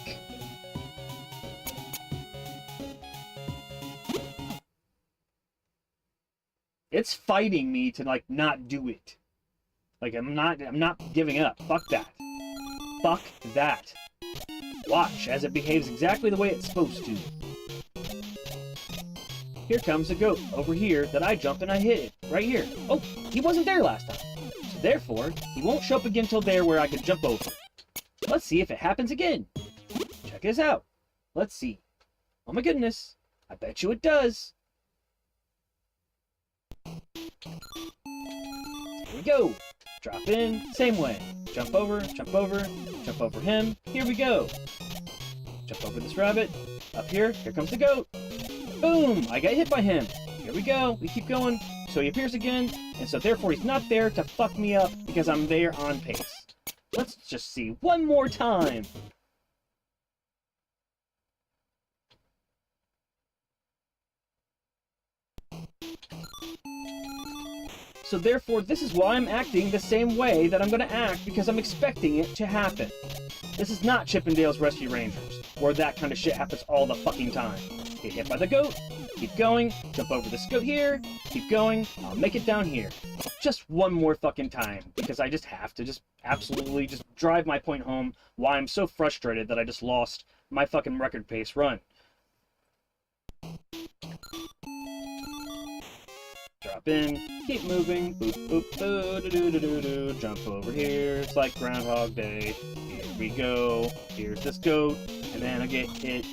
It's fighting me to, like, not do it. Like, I'm not giving up. Fuck that. Fuck that. Watch as it behaves exactly the way it's supposed to. Here comes a goat over here that I jumped and I hit it. Right here. Oh, he wasn't there last time. So therefore, he won't show up again till there where I can jump over. Let's see if it happens again. Check this out. Let's see. Oh my goodness. I bet you it does. Here we go. Drop in. Same way. Jump over, jump over, jump over him. Here we go. Jump over this rabbit. Up here. Here comes the goat. Boom! I got hit by him. Here we go. We keep going. So he appears again, and so therefore he's not there to fuck me up because I'm there on pace. Let's just see one more time. So therefore, this is why I'm acting the same way that I'm going to act, because I'm expecting it to happen. This is not Chippendale's Rescue Rangers, where that kind of shit happens all the fucking time. Get hit by the goat, keep going, jump over this goat here, keep going, I'll make it down here. Just one more fucking time, because I just have to just absolutely just drive my point home why I'm so frustrated that I just lost my fucking record pace run. Drop in, keep moving, boop, boop, boo, doo, doo, doo, doo, jump over here, it's like Groundhog Day. Here we go, here's this goat, and then I get hit,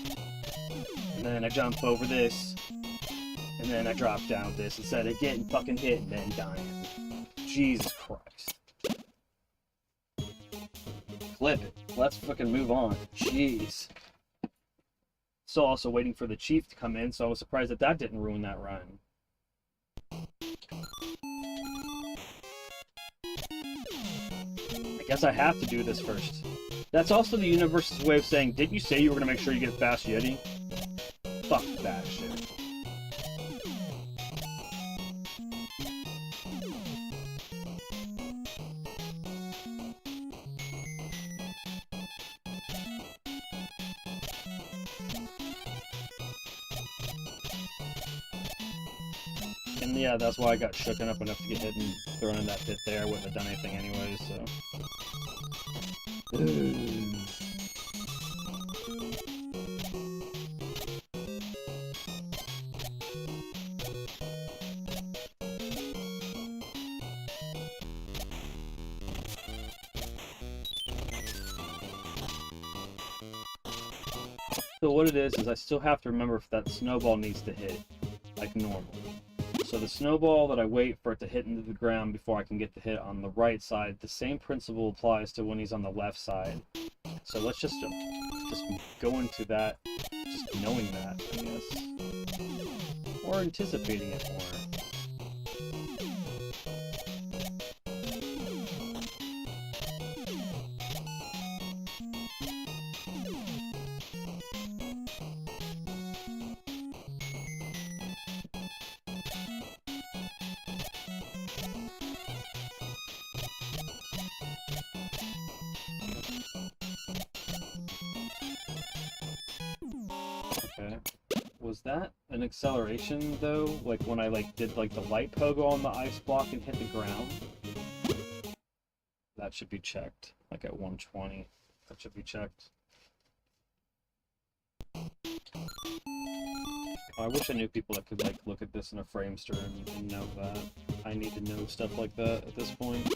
and then I jump over this, and then I drop down this instead of getting fucking hit and then dying. Jesus Christ. Clip it. Let's fucking move on. Jeez. So also waiting for the chief to come in, so I was surprised that that didn't ruin that run. guess I have to do this first. That's also the universe's way of saying, didn't you say you were going to make sure you get Fast Yeti? Fuck that shit. And yeah, that's why I got shooken up enough to get hit and thrown in that pit there. I wouldn't have done anything anyways, so... So what it is I still have to remember if that snowball needs to hit, like normal. So the snowball that I wait for it to hit into the ground before I can get the hit on the right side, the same principle applies to when he's on the left side. So let's just go into that, just knowing that, I guess. Or anticipating it more. Okay. Was that an acceleration though? Like when I did the light pogo on the ice block and hit the ground? That should be checked. Like at 120. That should be checked. I wish I knew people that could look at this in a framester and know that. I need to know stuff like that at this point.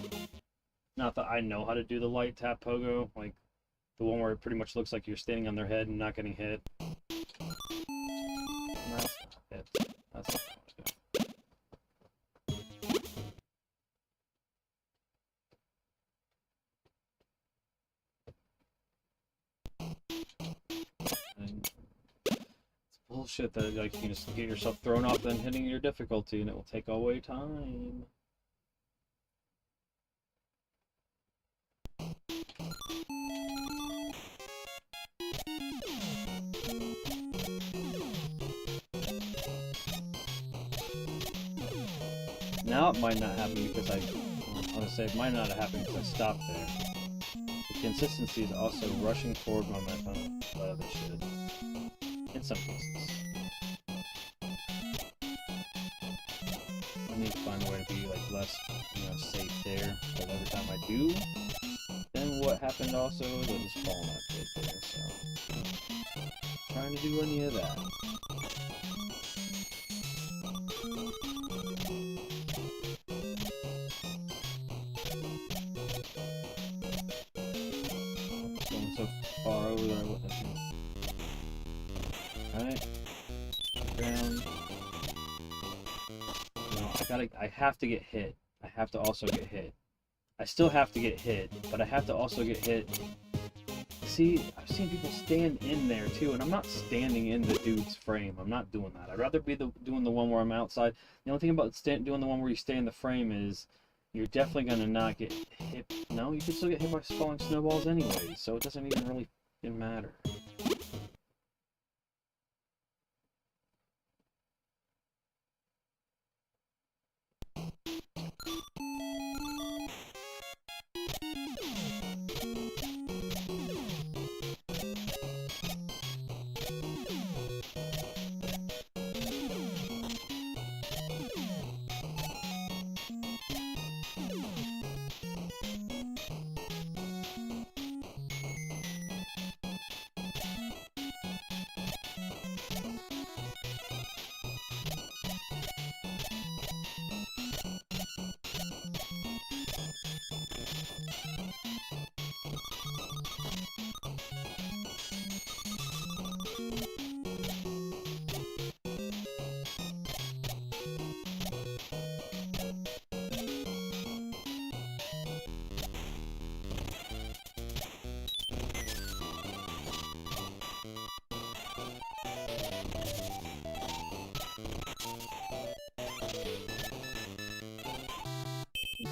Not that I know how to do the light tap pogo, like the one where it pretty much looks like you're standing on their head and not getting hit. That's not it. That's not what I do. It's bullshit that you can just get yourself thrown off then hitting your difficulty and it will take away time. Now it might not happen because I'm gonna say it might not have happened because I stopped there. The consistency is also rushing forward momentum, but other shit. In some cases. I need to find a way to be less, safe there. But every time I do, then what happened also is I just fall in that pit there, so trying to do any of that. So far over that I wouldn't have been. Alright. Down. No, I have to get hit. I have to also get hit. I still have to get hit, but I have to also get hit. See, I've seen people stand in there too, and I'm not standing in the dude's frame. I'm not doing that. I'd rather be doing the one where I'm outside. The only thing about doing the one where you stay in the frame is you're definitely gonna not get hit. No, you can still get hit by falling snowballs anyway, so it doesn't even really matter.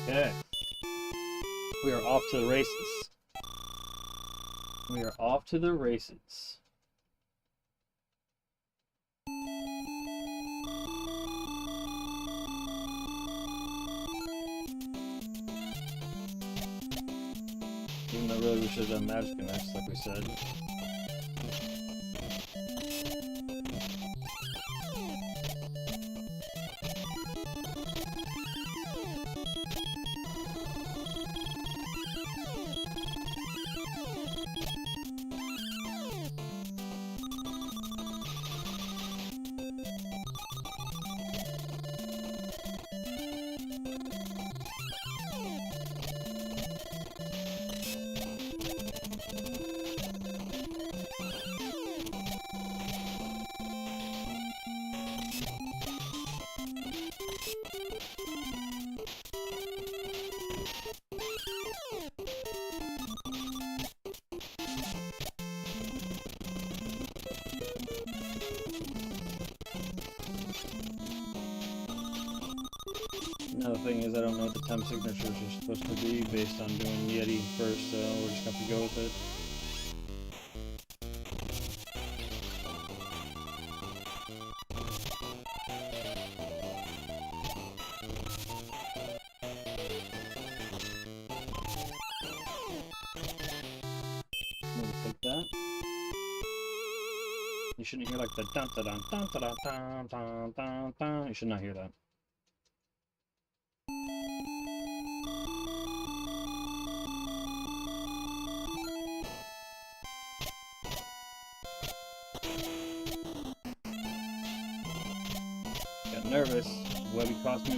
Okay. We are off to the races. We are off to the races. Even though really we should have done Magic Connects, like we said. Another thing is I don't know what the time signatures are supposed to be based on doing Yeti first, so we're just gonna have to go with it. Maybe take that. You shouldn't hear like the dun dun dun dun dun dun dun dun dun. You should not hear that. Got nervous. Webby cost me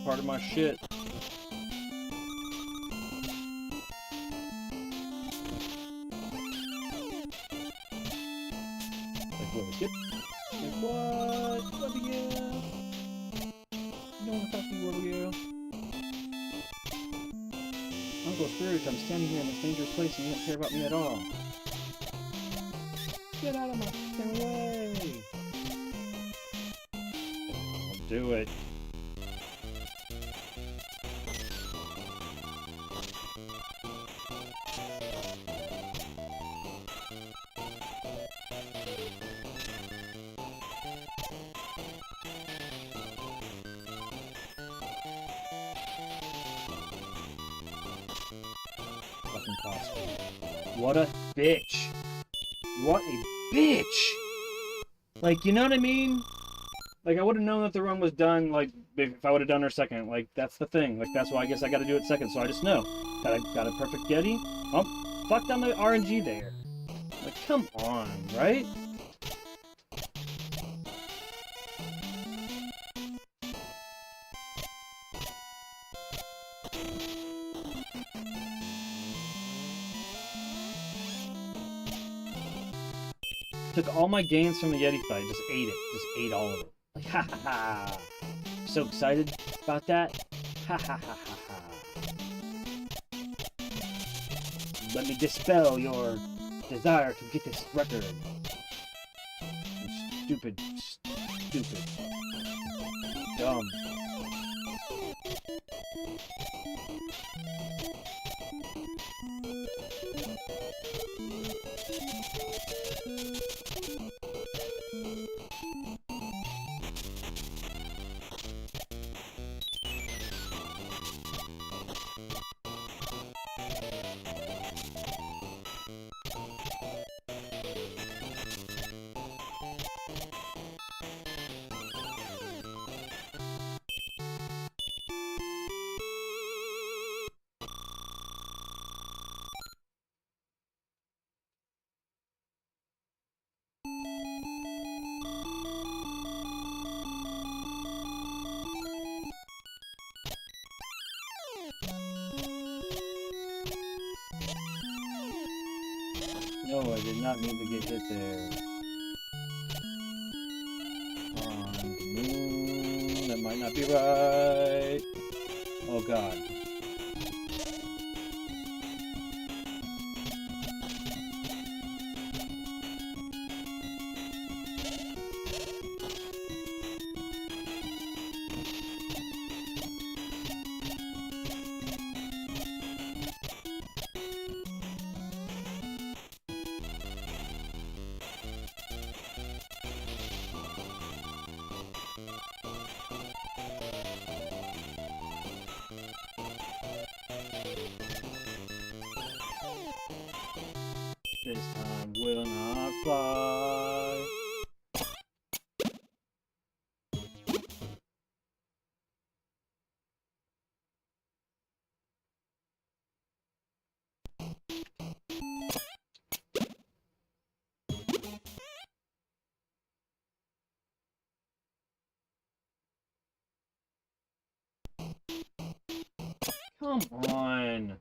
part of my shit. Like Webby, yep. Like what? Webby, yeah. You don't want to talk to me, Webby, yeah. Uncle Scrooge, I'm standing here in this dangerous place and you don't care about me at all. Get out of my fucking way! I'll do it. Fucking possible. What a bitch! What a bitch! Like, you know what I mean? Like, I would have known that the run was done, like, if I would have done her second. Like, that's the thing. Like, that's why I guess I gotta do it second, so I just know. Got a perfect Yeti. Oh, fucked on the RNG there. Like, come on, right? Took all my gains from the Yeti fight, just ate it. Just ate all of it. Like, ha ha ha. So excited about that. Ha ha ha ha ha. Let me dispel your desire to get this record. You stupid, stupid. Dumb. No, I did not mean to get hit there. On the moon, that might not be right. Oh god. this time will not fly. Come on.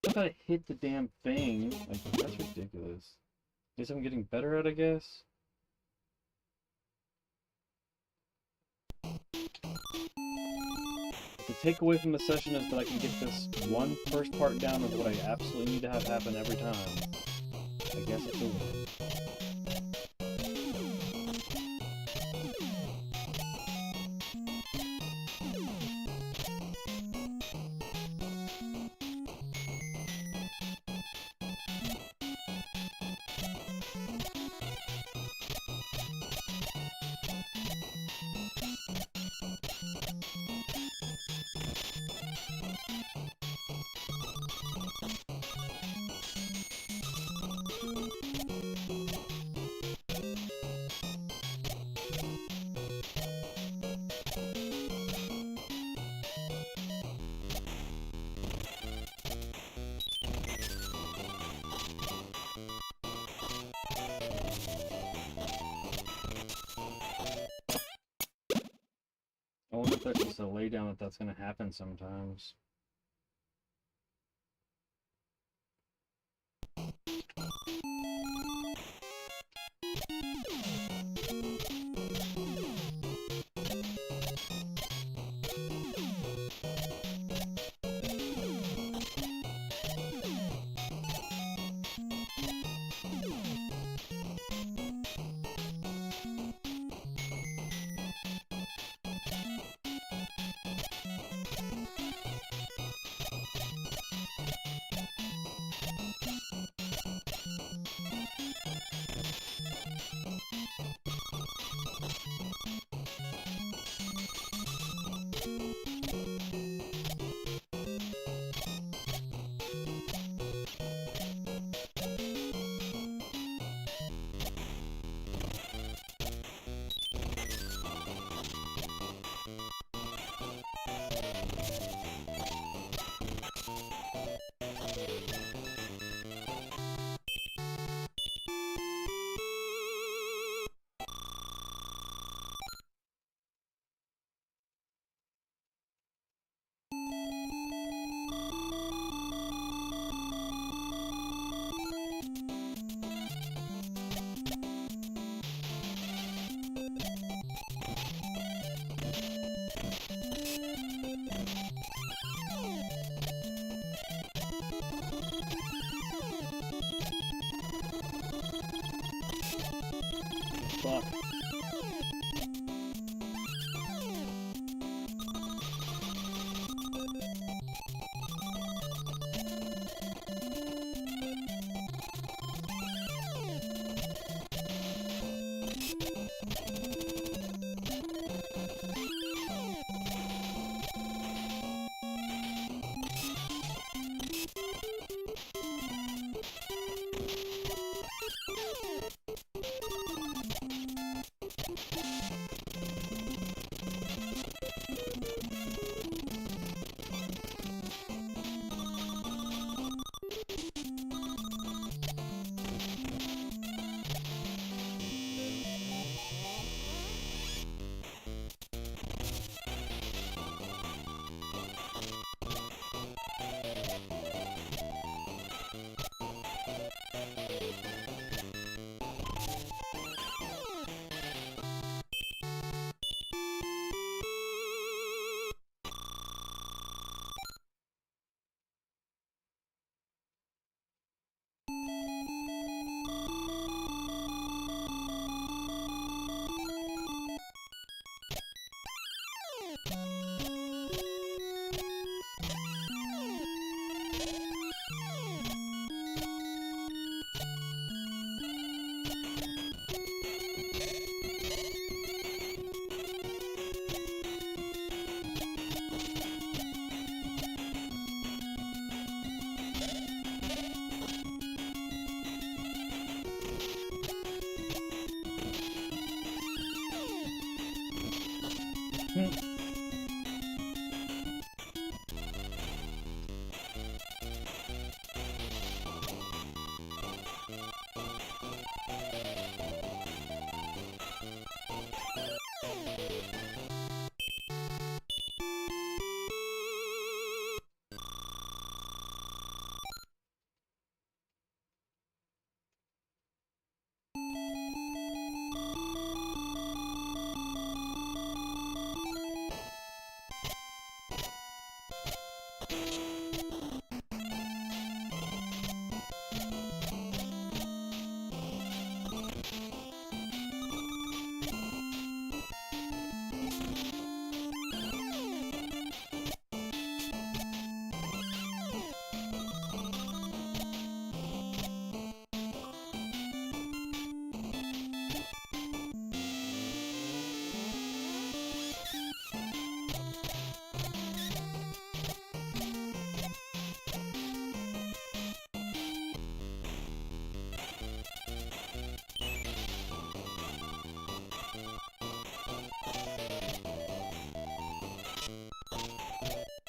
I thought I hit the damn thing. Like, that's ridiculous. Guess I'm getting better at it, I guess. The takeaway from the session is that I can get this one first part down of what I absolutely need to have happen every time. I guess it's a win. I wonder if that's just a laydown that's going to happen sometimes. Fuck.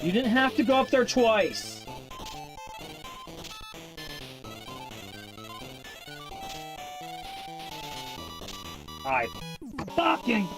You didn't have to go up there twice. I fucking...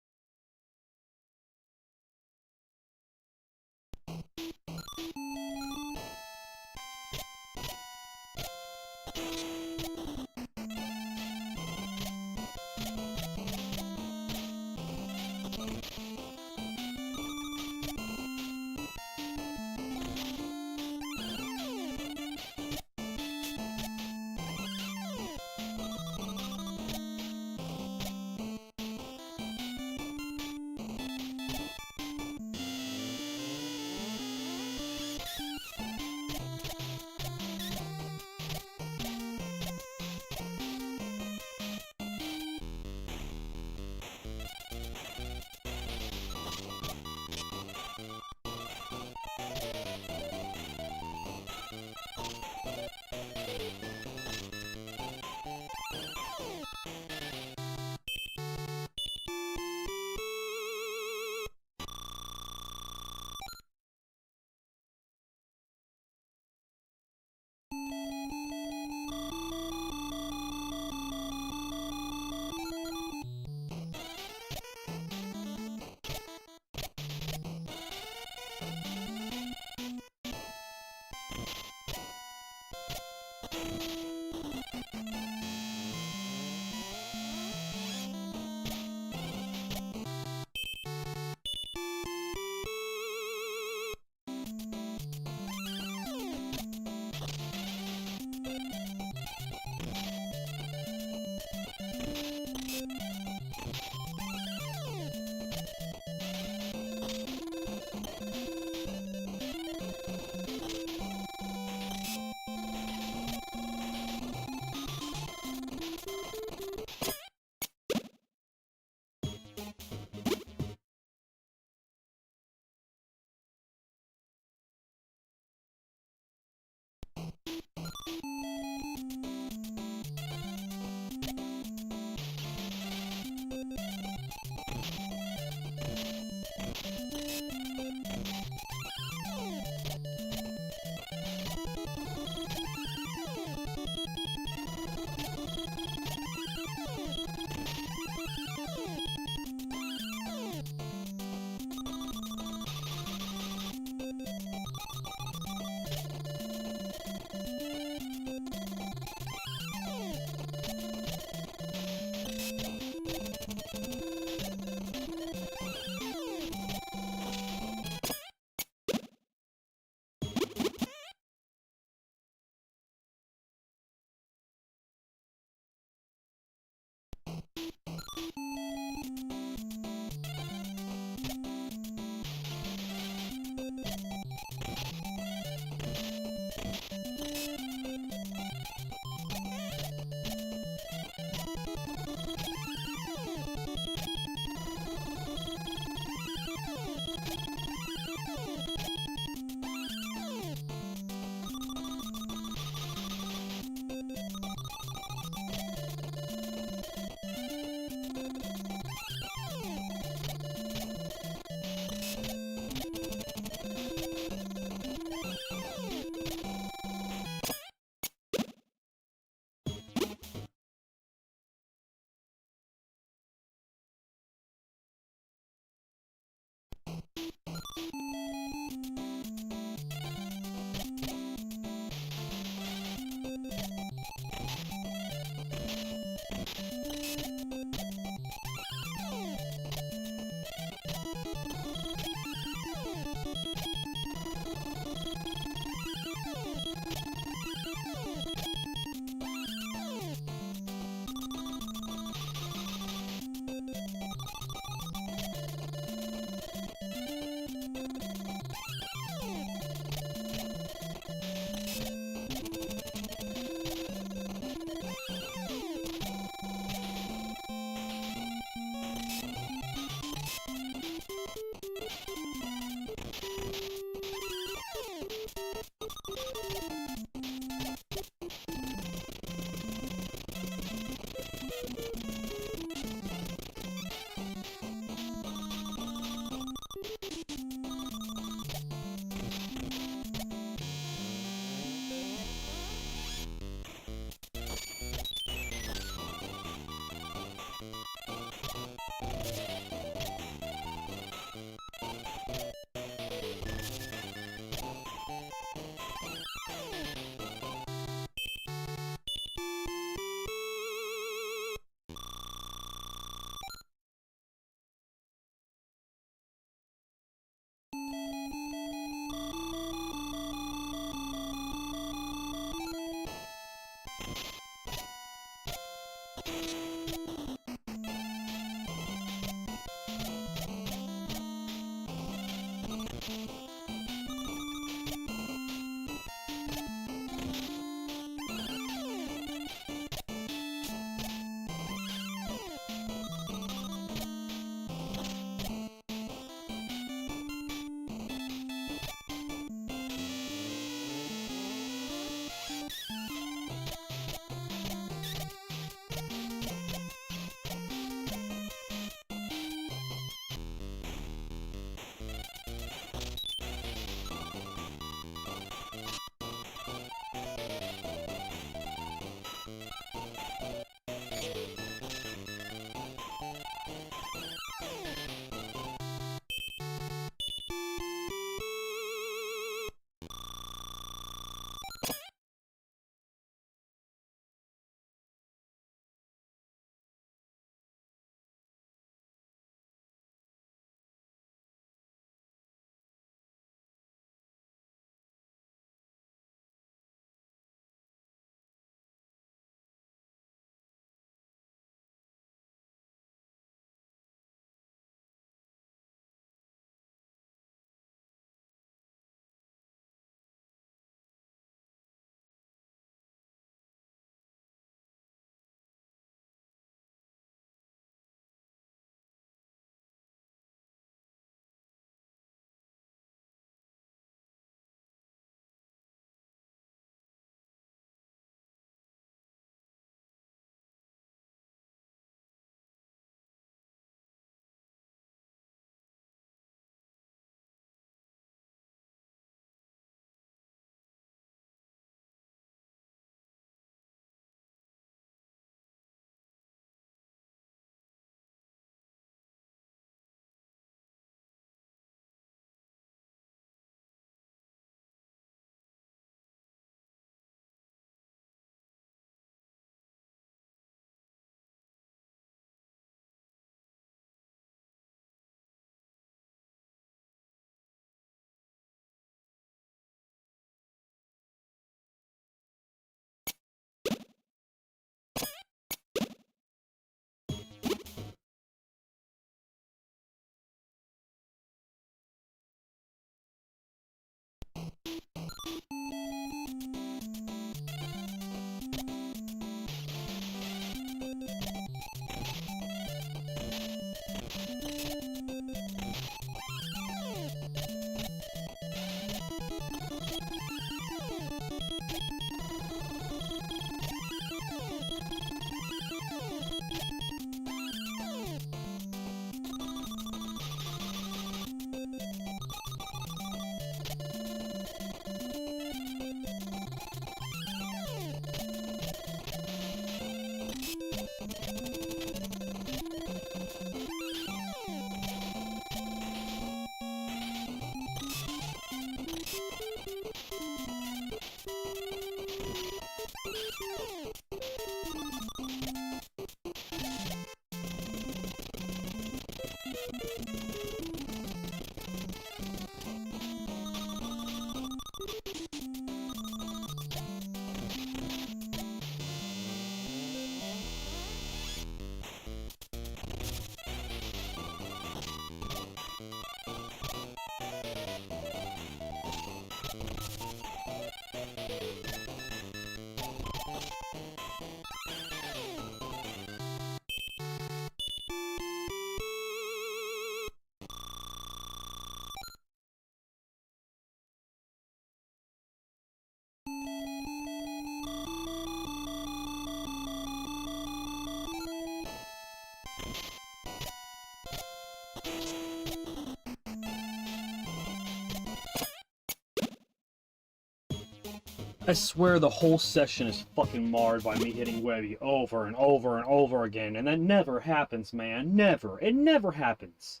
I swear the whole session is fucking marred by me hitting Webby over and over and over again, and that never happens, man. Never. It never happens.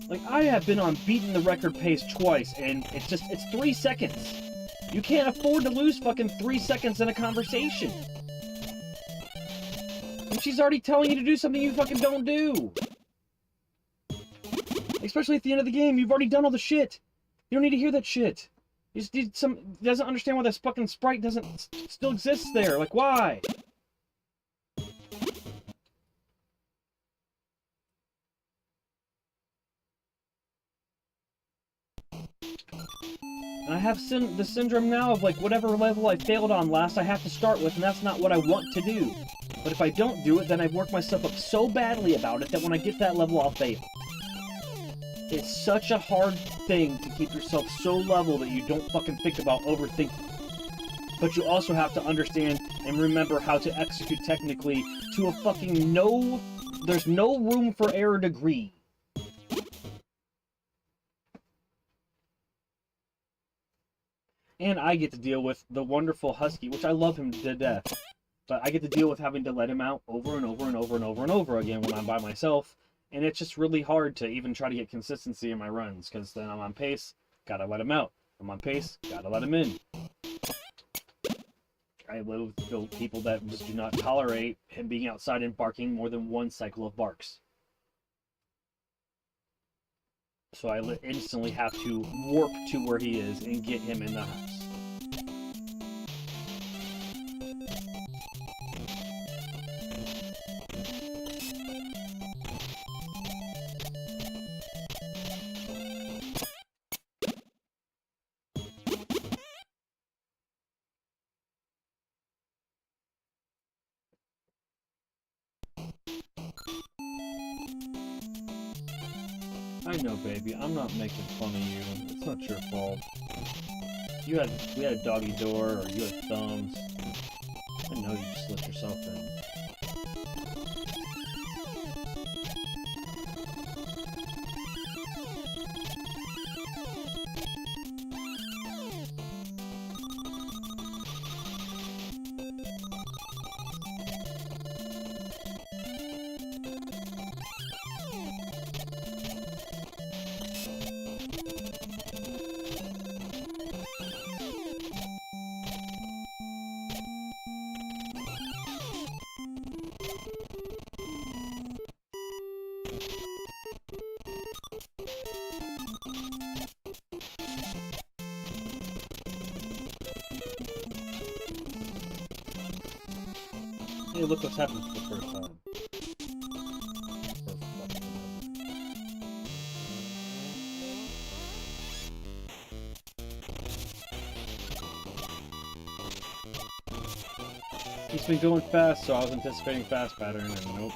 Like, I have been on beating the record pace twice, and it's 3 seconds. You can't afford to lose fucking 3 seconds in a conversation. And she's already telling you to do something you fucking don't do. Especially at the end of the game, you've already done all the shit. You don't need to hear that shit. You just need some... doesn't understand why this fucking sprite doesn't... still exists there. Like, why? And I have the syndrome now of, like, whatever level I failed on last, I have to start with, and that's not what I want to do. But if I don't do it, then I've worked myself up so badly about it that when I get to that level, I'll fail. It's such a hard thing to keep yourself so level that you don't fucking think about overthinking. But you also have to understand and remember how to execute technically to a fucking no... there's no room for error degree. And I get to deal with the wonderful Husky, which I love him to death. But I get to deal with having to let him out over and over and over and over and over again when I'm by myself. And it's just really hard to even try to get consistency in my runs, because then I'm on pace, gotta let him out. I'm on pace, gotta let him in. I live with people that just do not tolerate him being outside and barking more than one cycle of barks. So I instantly have to warp to where he is and get him in the house. I know, baby. I'm not making fun of you. It's not your fault. We had a doggy door, or you had thumbs. I know you just let yourself in. Hey, look what's happened for the first time. He's been going fast, so I was anticipating fast pattern, and nope.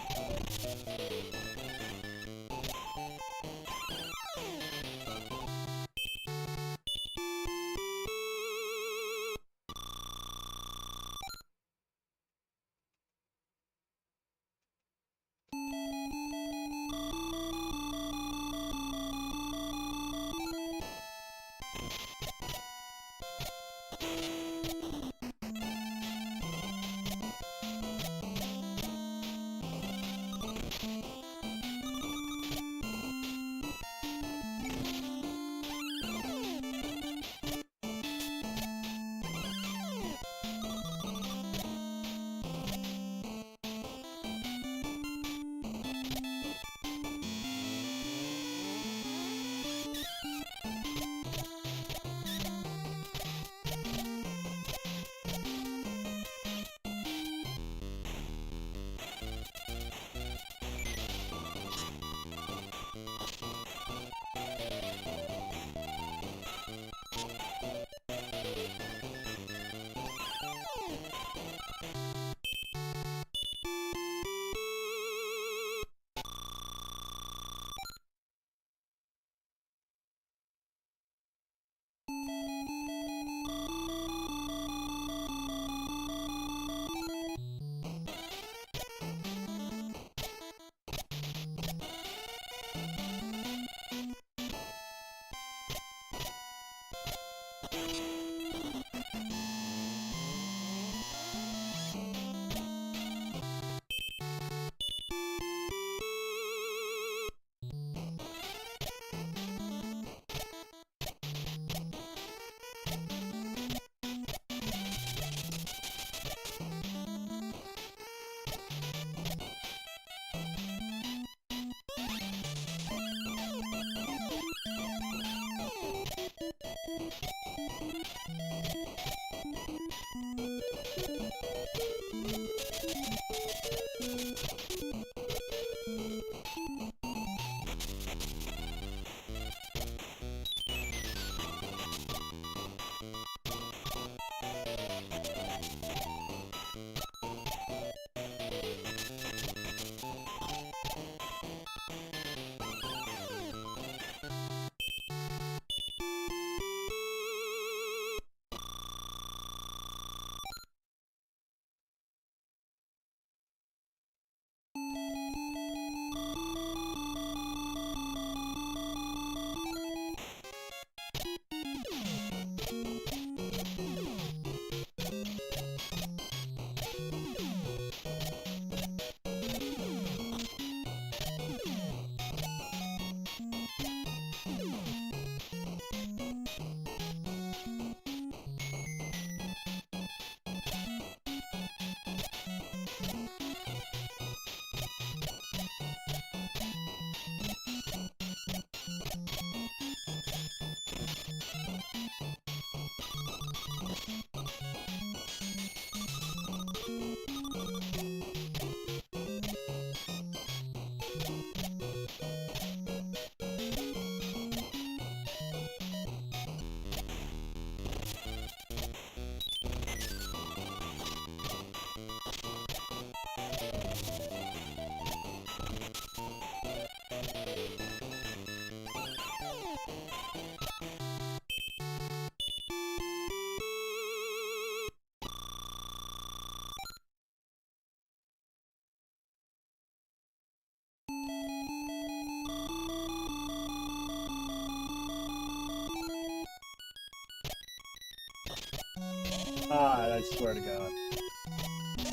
Ah, I swear to God.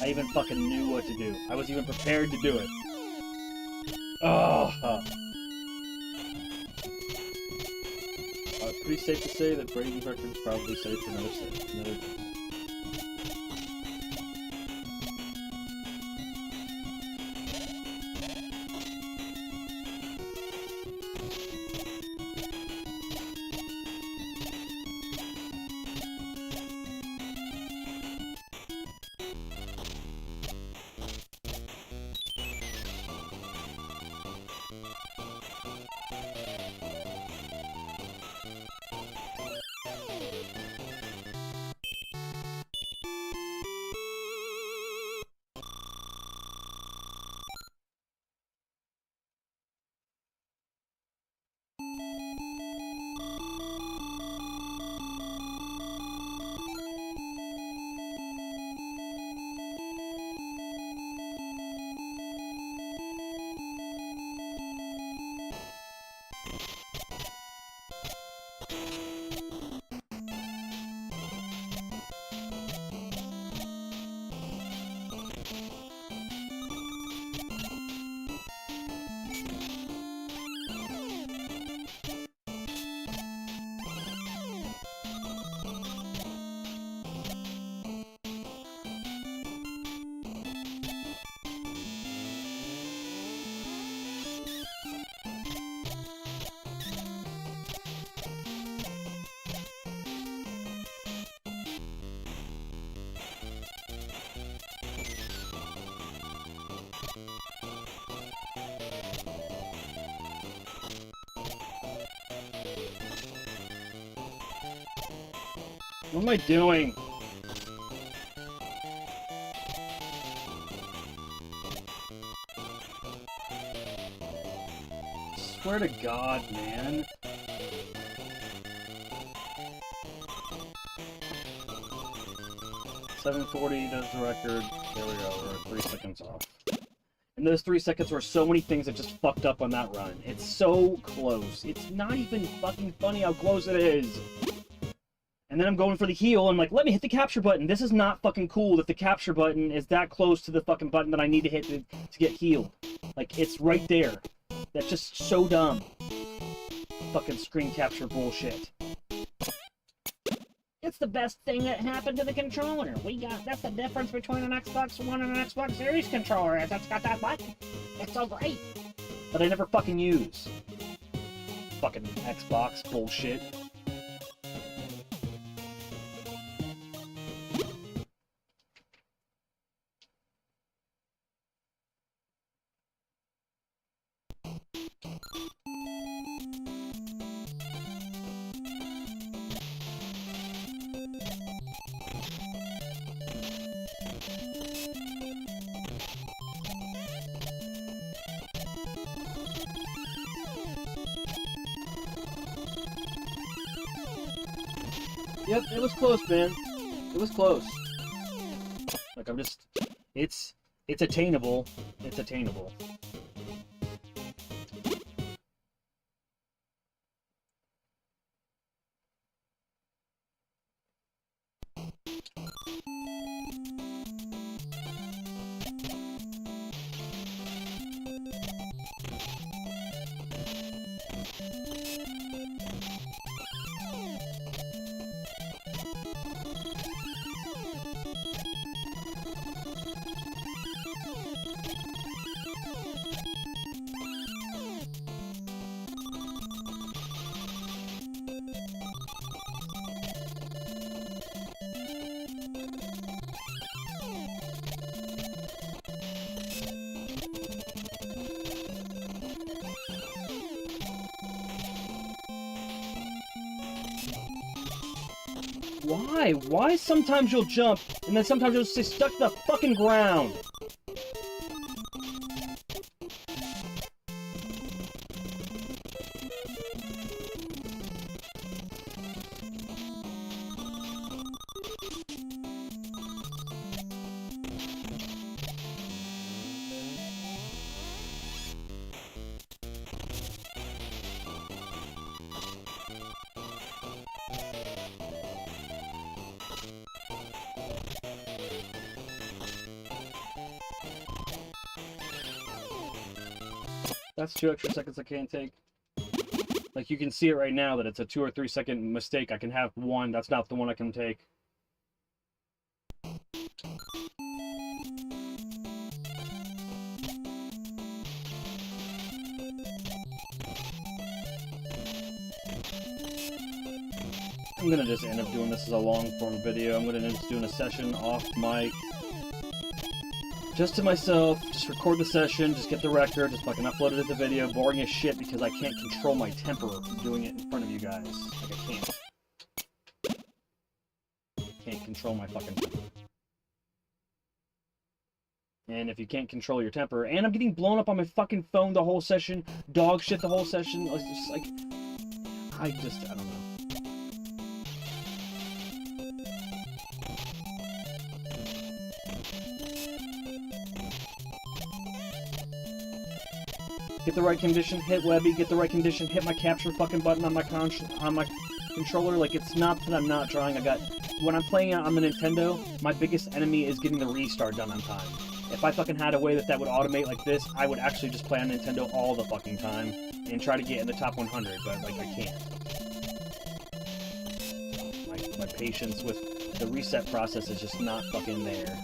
I even fucking knew what to do. I was even prepared to do it. Oh. Pretty safe to say that Brady's record's probably safe for another day. What am I doing? Swear to God, man. $7:40 does the record. There we go, we're 3 seconds off. And those 3 seconds were so many things that just fucked up on that run. It's so close. It's not even fucking funny how close it is. And then I'm going for the heal, and I'm like, let me hit the capture button. This is not fucking cool that the capture button is that close to the fucking button that I need to hit to get healed. Like, it's right there. That's just so dumb. Fucking screen capture bullshit. It's the best thing that happened to the controller. That's the difference between an Xbox One and an Xbox Series controller. It's got that button. It's so great. But I never fucking use. Fucking Xbox bullshit. Yep, it was close, man. It was close. Like, I'm just... It's attainable. It's attainable. Why? Why sometimes you'll jump, and then sometimes you'll stay stuck to the fucking ground? That's 2 extra seconds I can't take. Like, you can see it right now that it's a 2 or 3 second mistake. I can have one. That's not the one I can take. I'm gonna just end up doing this as a long form video. I'm gonna end up doing a session off mic. Just to myself, just record the session, just get the record, just fucking upload it as a video, boring as shit because I can't control my temper from doing it in front of you guys. Like, I can't. Can't control my fucking temper. And if you can't control your temper, and I'm getting blown up on my fucking phone the whole session, dog shit the whole session, it's just like, I don't know. Get the right condition, hit Webby, get the right condition, hit my capture fucking button on my controller. Like, it's not that I'm not trying. When I'm playing on the Nintendo, my biggest enemy is getting the restart done on time. If I fucking had a way that would automate like this, I would actually just play on Nintendo all the fucking time and try to get in the top 100, but, like, I can't. My patience with the reset process is just not fucking there.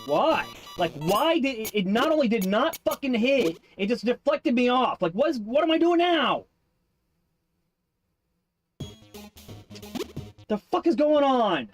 Why? Like, why did it not only did not fucking hit, it just deflected me off. Like, what am I doing now? The fuck is going on?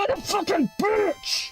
motherfucking bitch!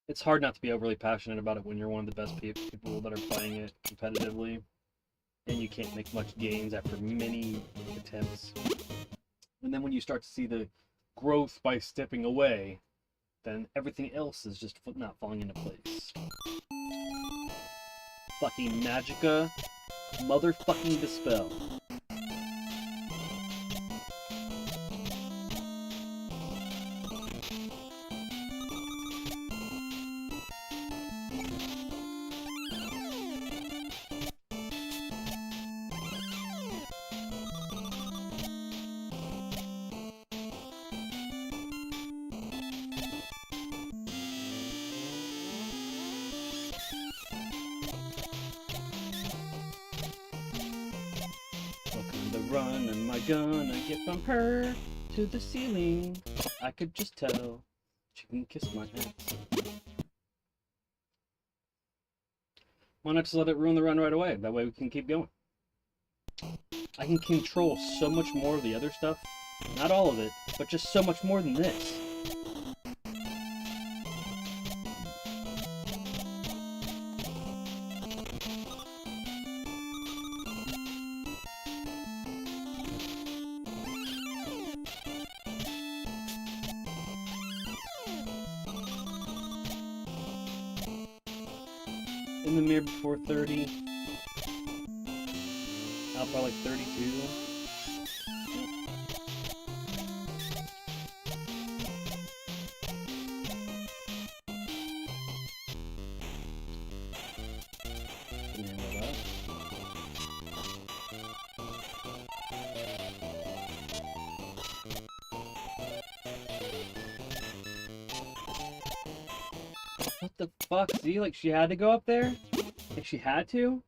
it's hard not to be overly passionate about it when you're one of the best people that are playing it competitively, and you can't make much gains after many attempts. And then when you start to see the growth by stepping away, then everything else is just not falling into place. Fucking Magica, motherfucking Dispel. Run, am I gonna get from her to the ceiling? I could just tell she can kiss my ass. Why not just let it ruin the run right away? That way we can keep going. I can control so much more of the other stuff. Not all of it, but just so much more than this. In the mirror before 30. Alpha like 32. What the fuck? See, like she had to go up there? Like she had to?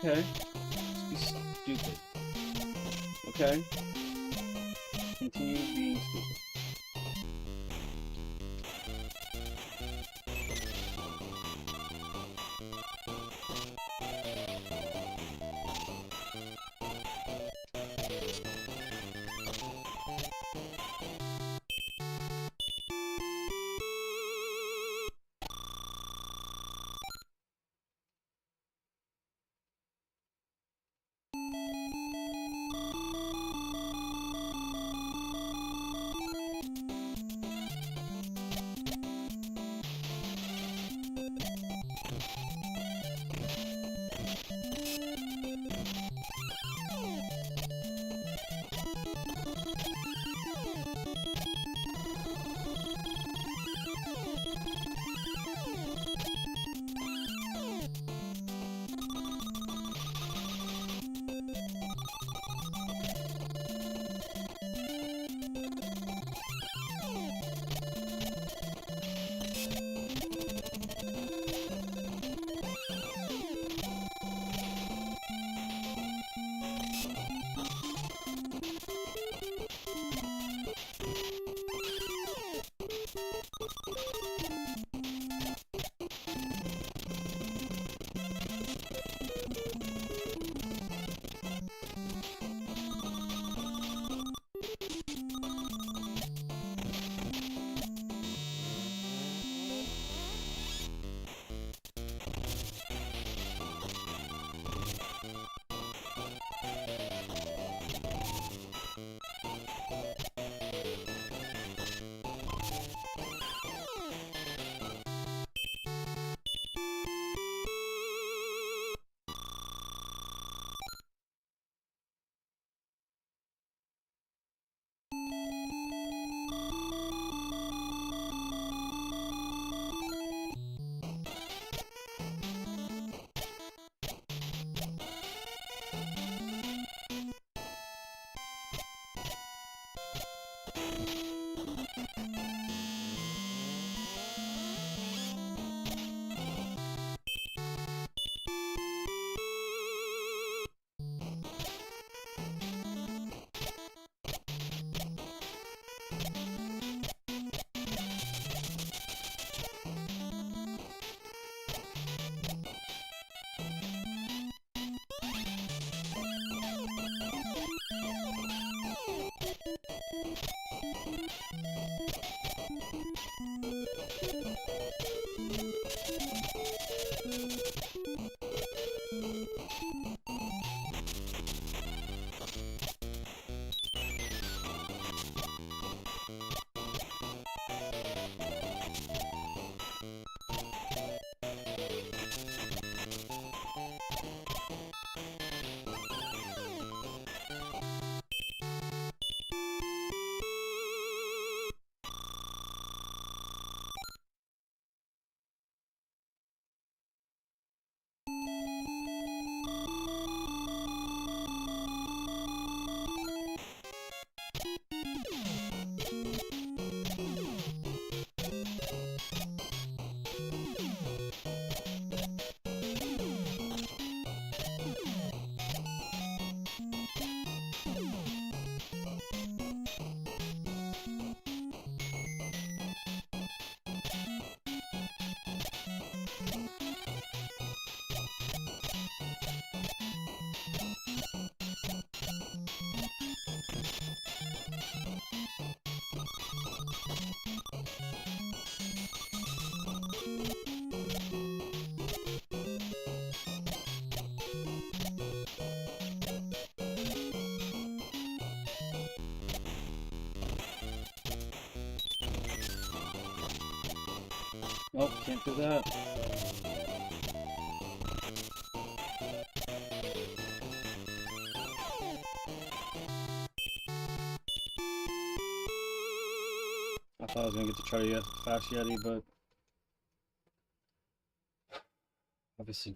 Okay. Just be stupid. Okay. Continue being stupid. Oh, can't do that. I thought I was gonna get to try to get Fast Yeti, but obviously.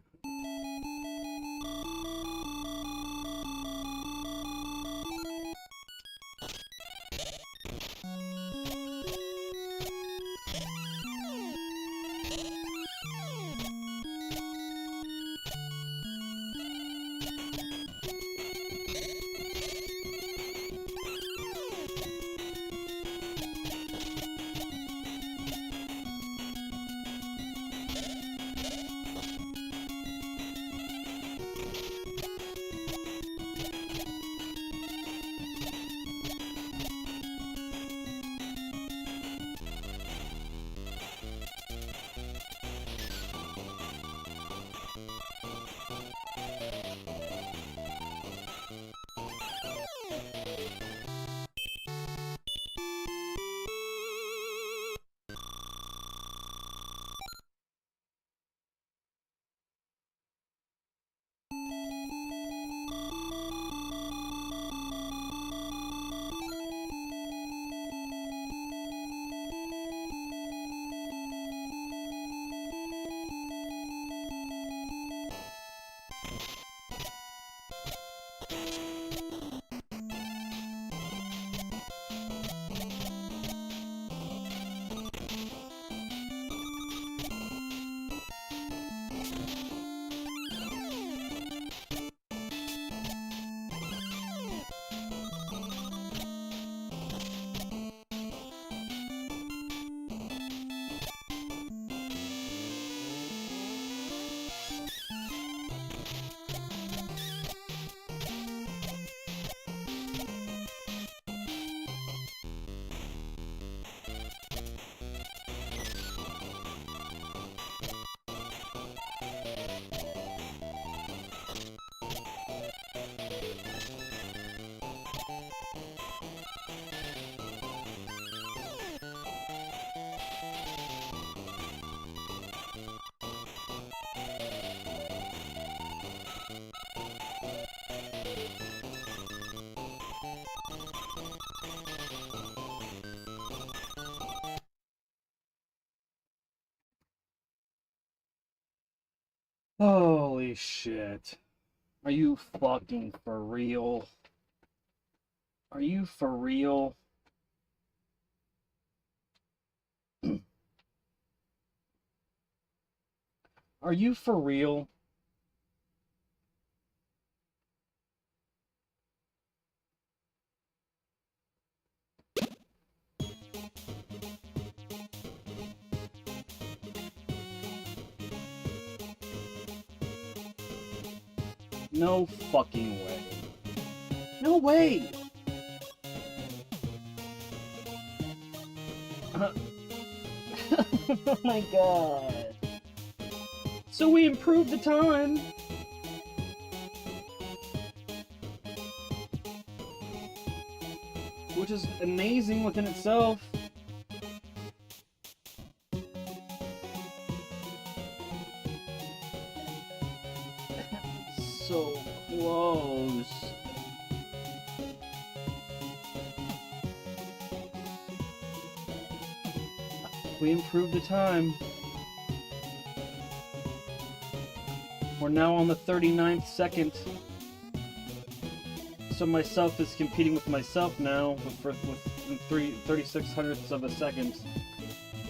Holy shit. Are you fucking for real? Are you for real? Are you for real? No fucking way. No way! Oh my god. So we improved the time. Which is amazing within itself. So close. We improved the time. We're now on the 39th second. So myself is competing with myself now with 36 hundredths of a second.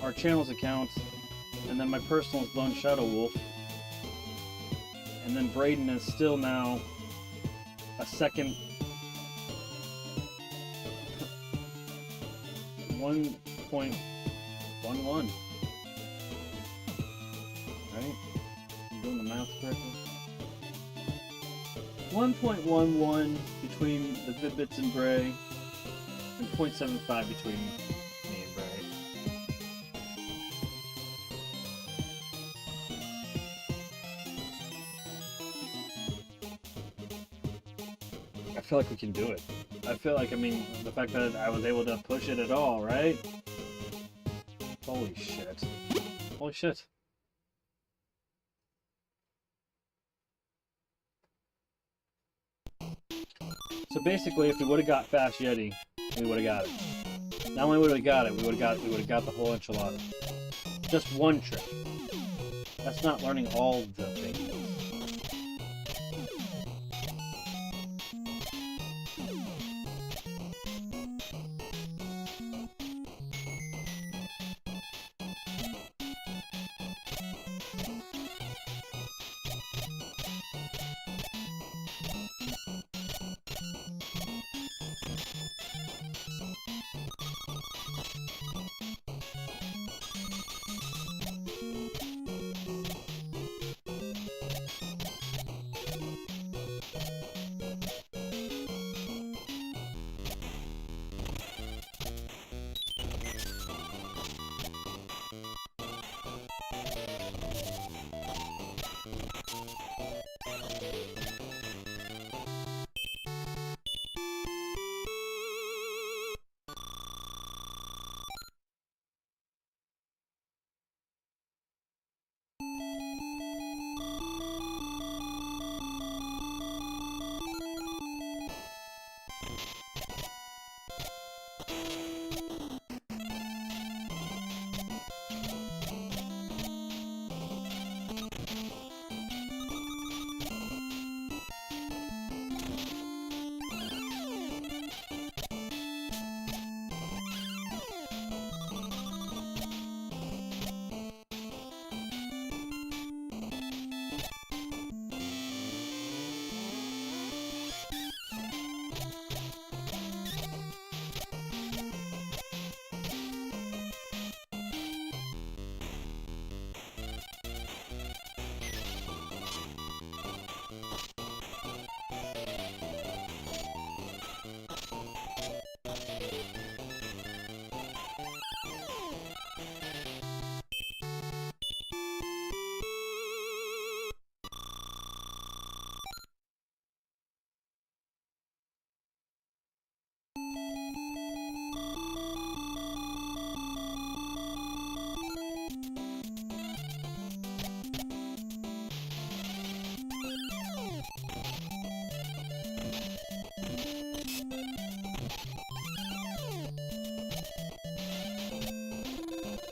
Our channel's account. And then my personal is Lone Shadow Wolf. And then Braden is still now a second. 1.11. Right? I'm doing the math correctly. 1.11 between the Vid-Bits and Bray, and 0.75 between me and Bray. I feel like we can do it. I feel like, I mean, the fact that I was able to push it at all, right? Holy shit. Holy shit. So basically, if we would have got Fast Yeti, we would have got it. Not only would we got it, we would have got the whole enchilada. Just one trick. That's not learning all the things.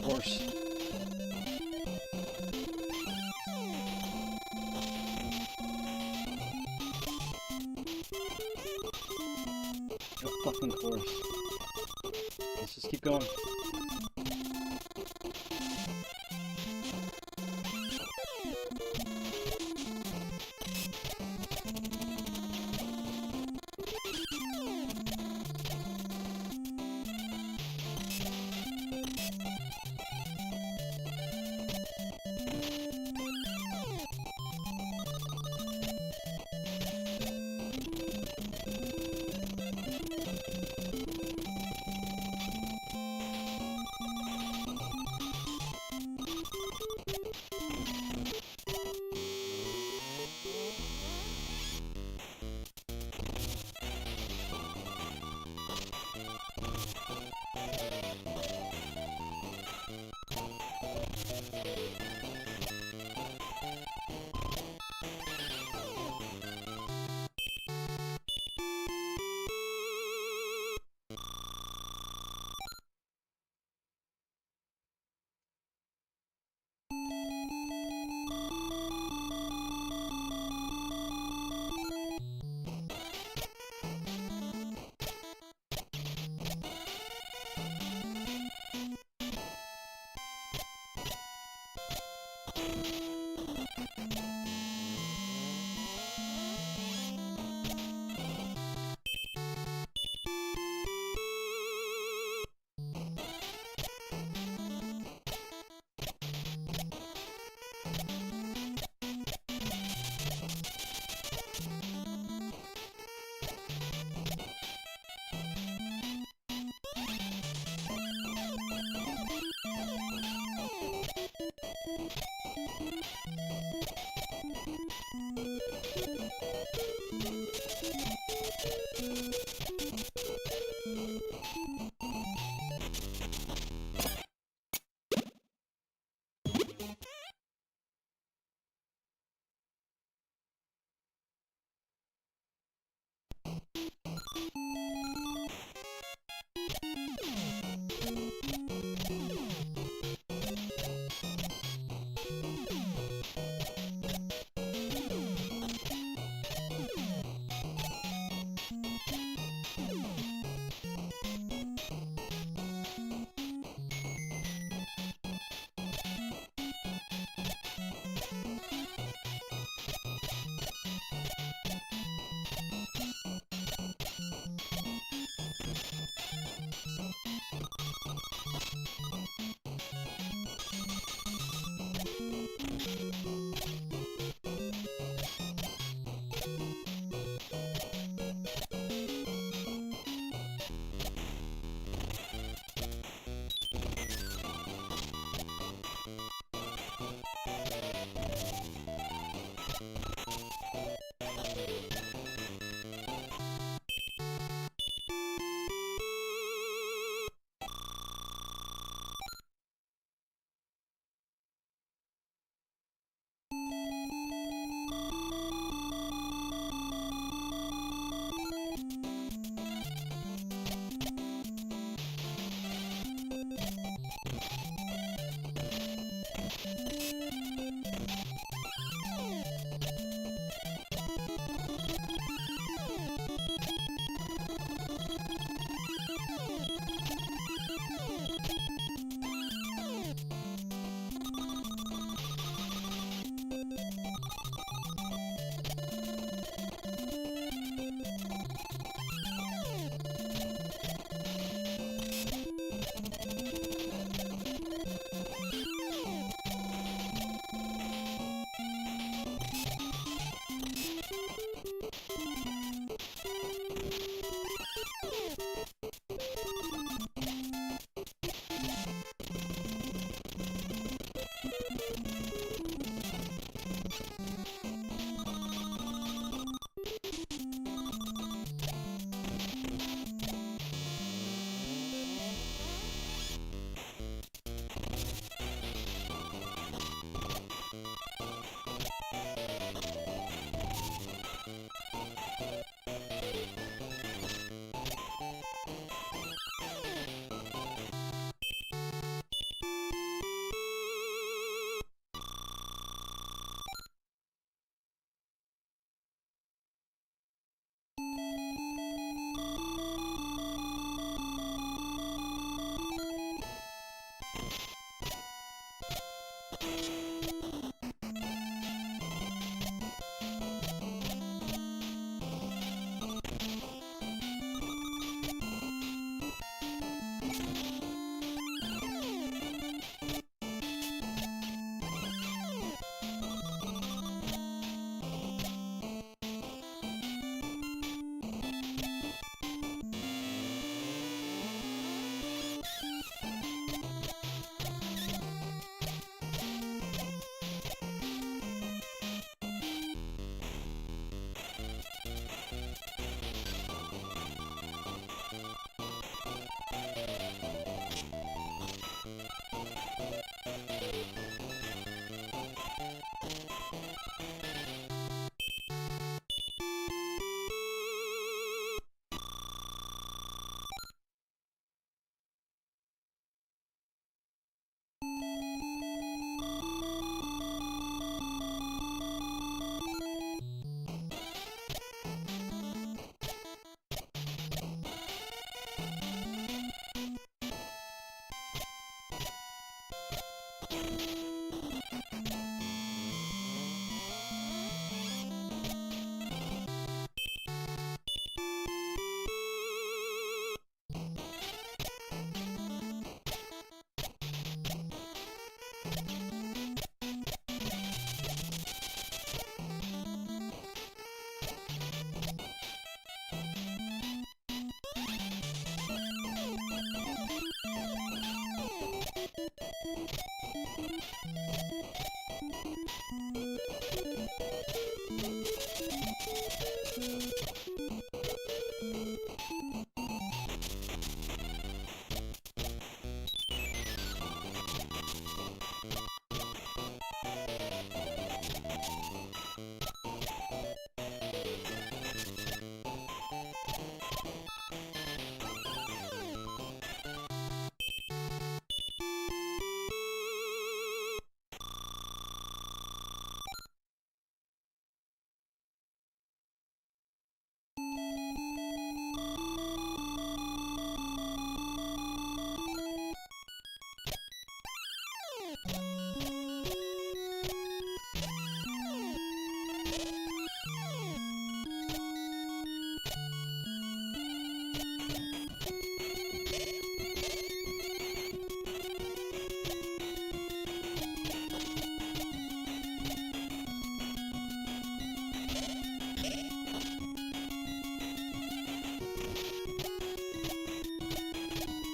Horse. Go fucking course. Let's just keep going.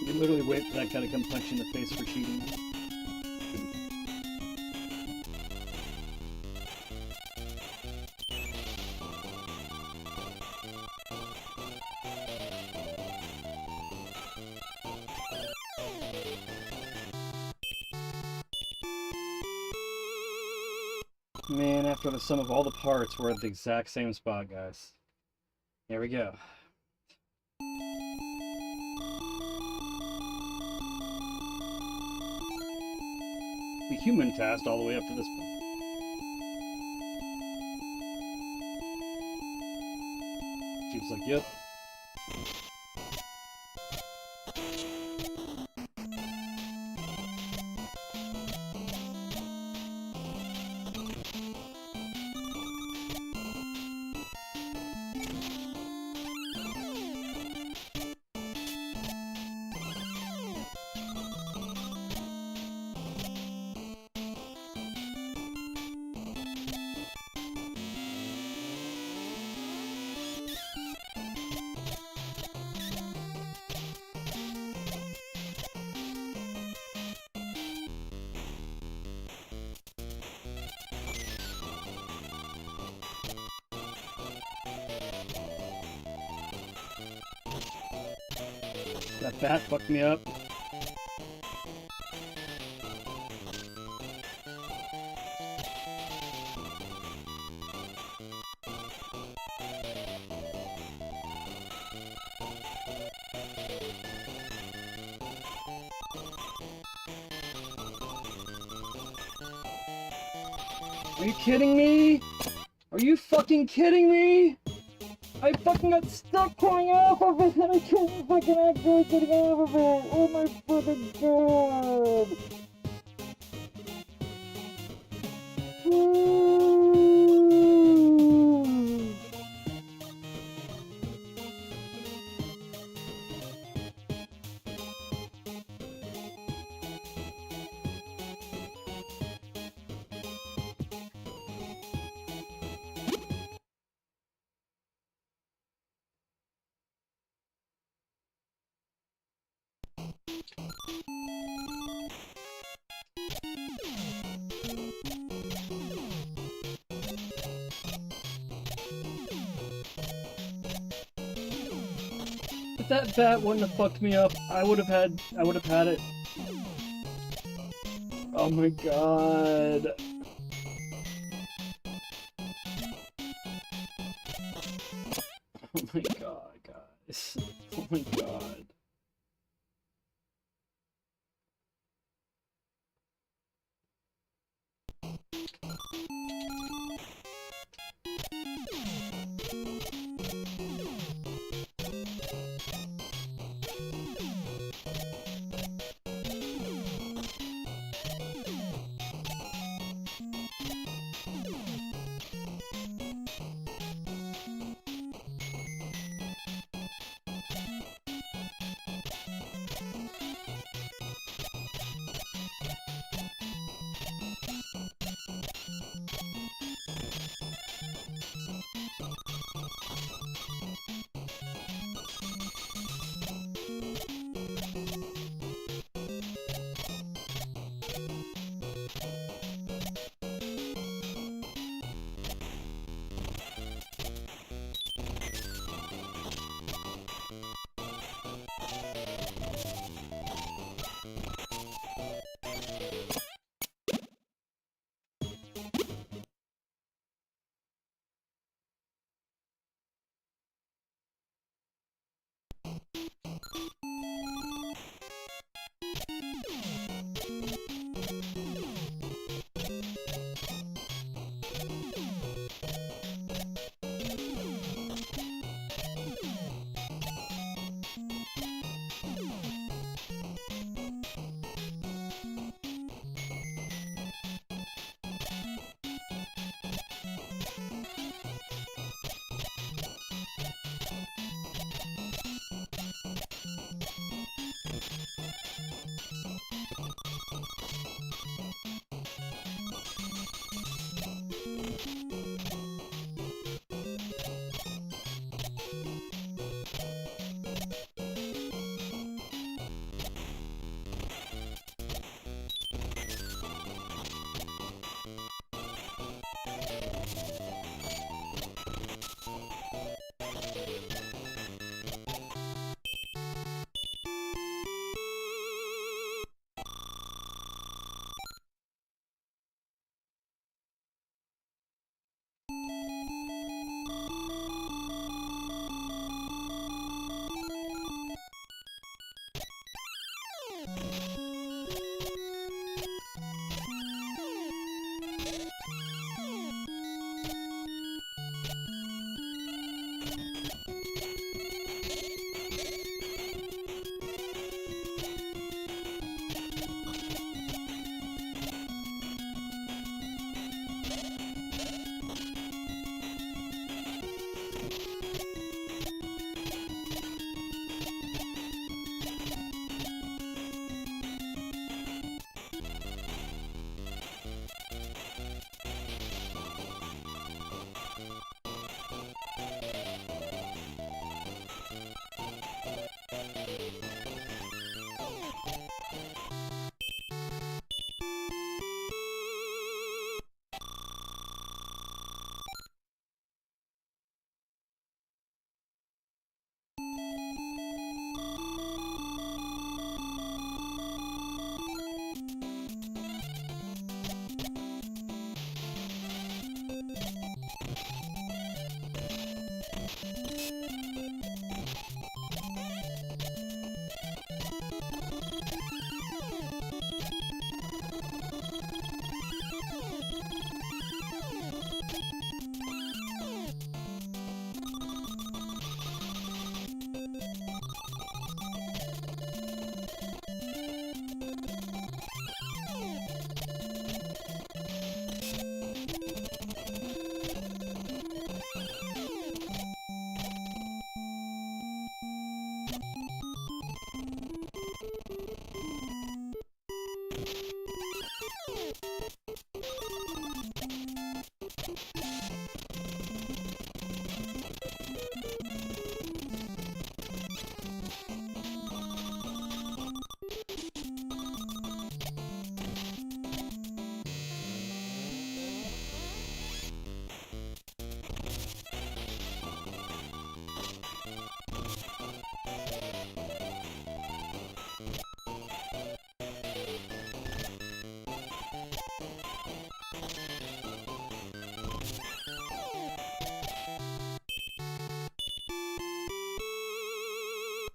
You literally wait for that guy to come punch you in the face for cheating. Man, after the sum of all the parts, we're at the exact same spot, guys. Here we go. The human task all the way up to this point. Chief's like, yep. That bat fucked me up. Are you kidding me? Are you fucking kidding me? I fucking got stuck going off of it and I couldn't fucking actually getting off of it! Oh my fucking god! If that bat wouldn't have fucked me up, I would have had it. Oh my god. Oh my god, guys. Oh my god.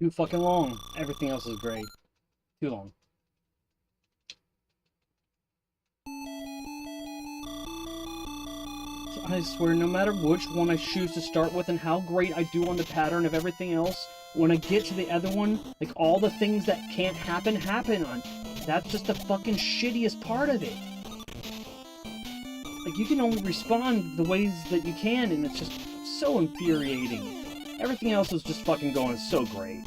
Too fucking long. Everything else is great. Too long. So I swear, no matter which one I choose to start with and how great I do on the pattern of everything else, when I get to the other one, like, all the things that can't happen, happen on. That's just the fucking shittiest part of it. Like, you can only respond the ways that you can, and it's just so infuriating. Everything else is just fucking going so great.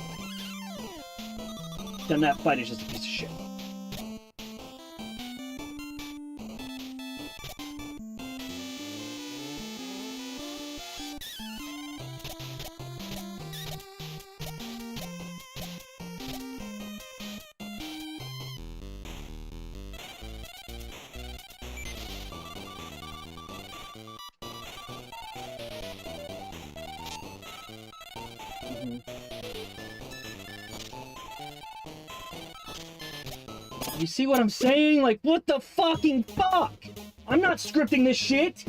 Then that fight is just a piece of shit. You see what I'm saying? Like, what the fucking fuck? I'm not scripting this shit!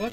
What?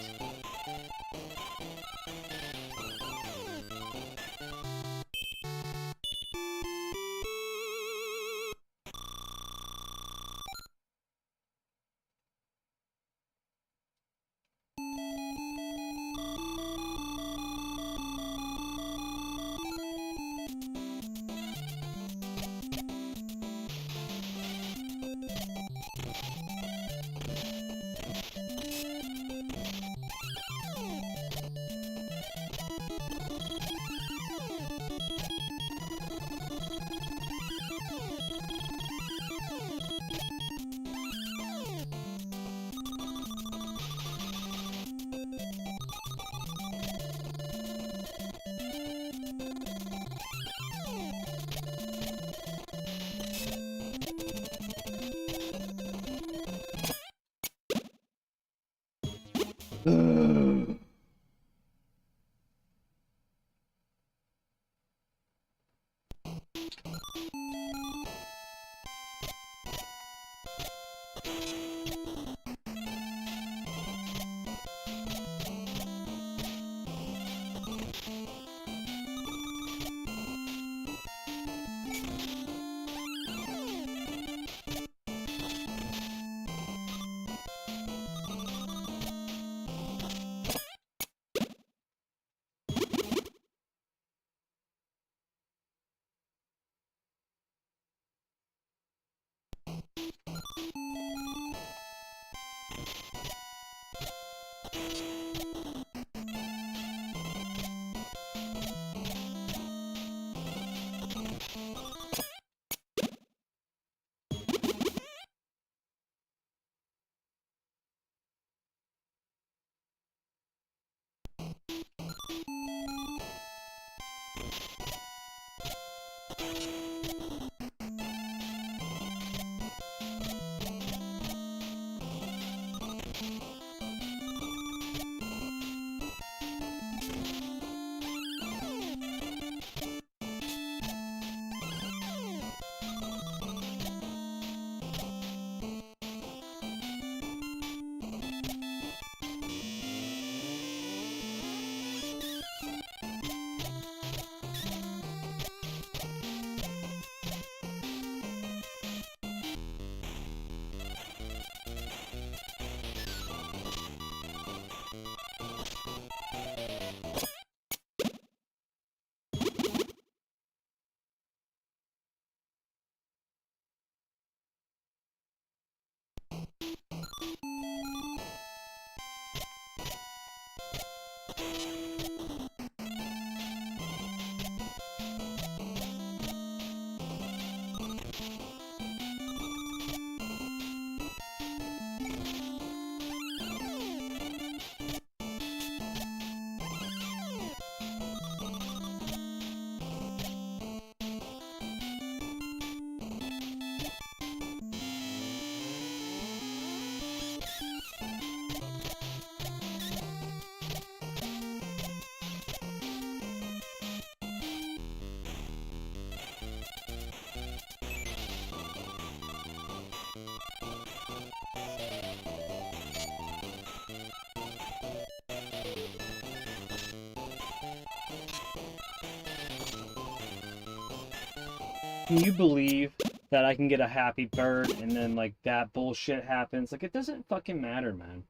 Can you believe that I can get a happy bird and then, like, that bullshit happens? Like, it doesn't fucking matter, man.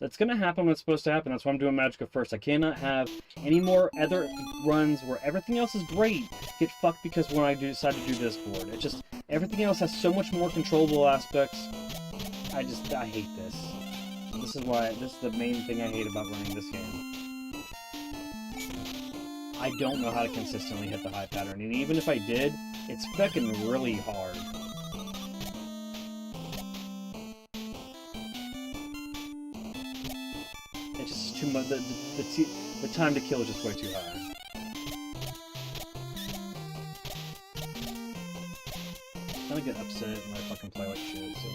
That's gonna happen when it's supposed to happen. That's why I'm doing Magica first. I cannot have any more other runs where everything else is great get fucked because when I decide to do this board. It just, everything else has so much more controllable aspects. I hate this. This is the main thing I hate about running this game. I don't know how to consistently hit the high pattern, and even if I did, it's fucking really hard. It's just too much. The time to kill is just way too high. I'm gonna get upset when I fucking play like shit, so.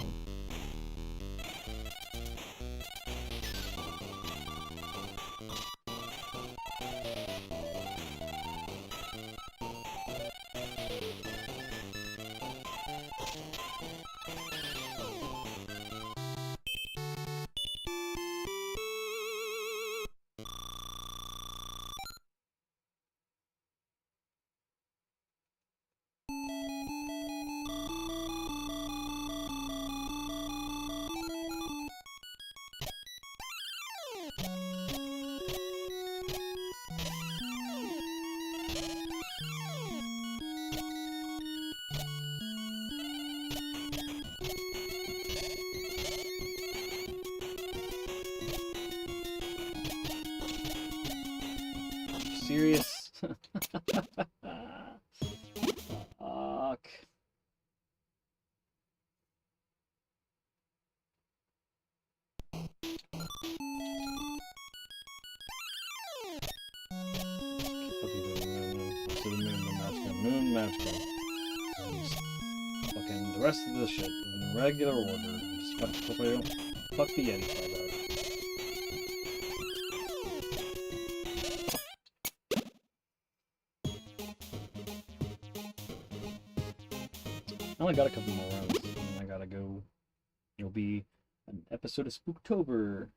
Serious? Fuck. Moon Magica. Fucking the rest of the shit in regular order. Just fuck the Yeti fight out. I only got a couple more rounds, and I gotta go. It'll be an episode of Spooktober.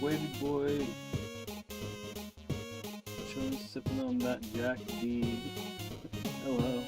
Wavy boy. Chilling, sipping on that Jack D. Hello.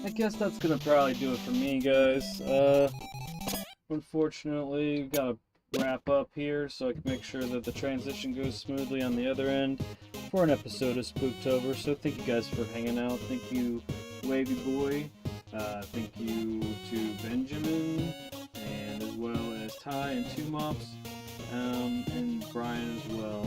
I guess that's gonna probably do it for me, guys. Unfortunately, we've got to wrap up here so I can make sure that the transition goes smoothly on the other end for an episode of Spooktober. So thank you guys for hanging out. Thank you, Wavy Boy. Thank you to Benjamin, and as well as Ty and Two Mops, and Brian as well.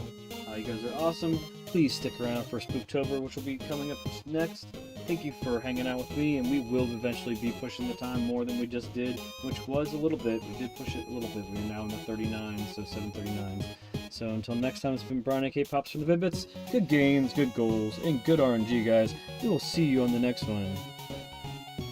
You guys are awesome. Please stick around for Spooktober, which will be coming up next. Thank you for hanging out with me, and we will eventually be pushing the time more than we just did, which was a little bit. We did push it a little bit. We're now in the 39s, so 739s. So until next time, it's been Brian, aka Pops from the Vid-Bits. Good games, good goals, and good RNG, guys. We will see you on the next one.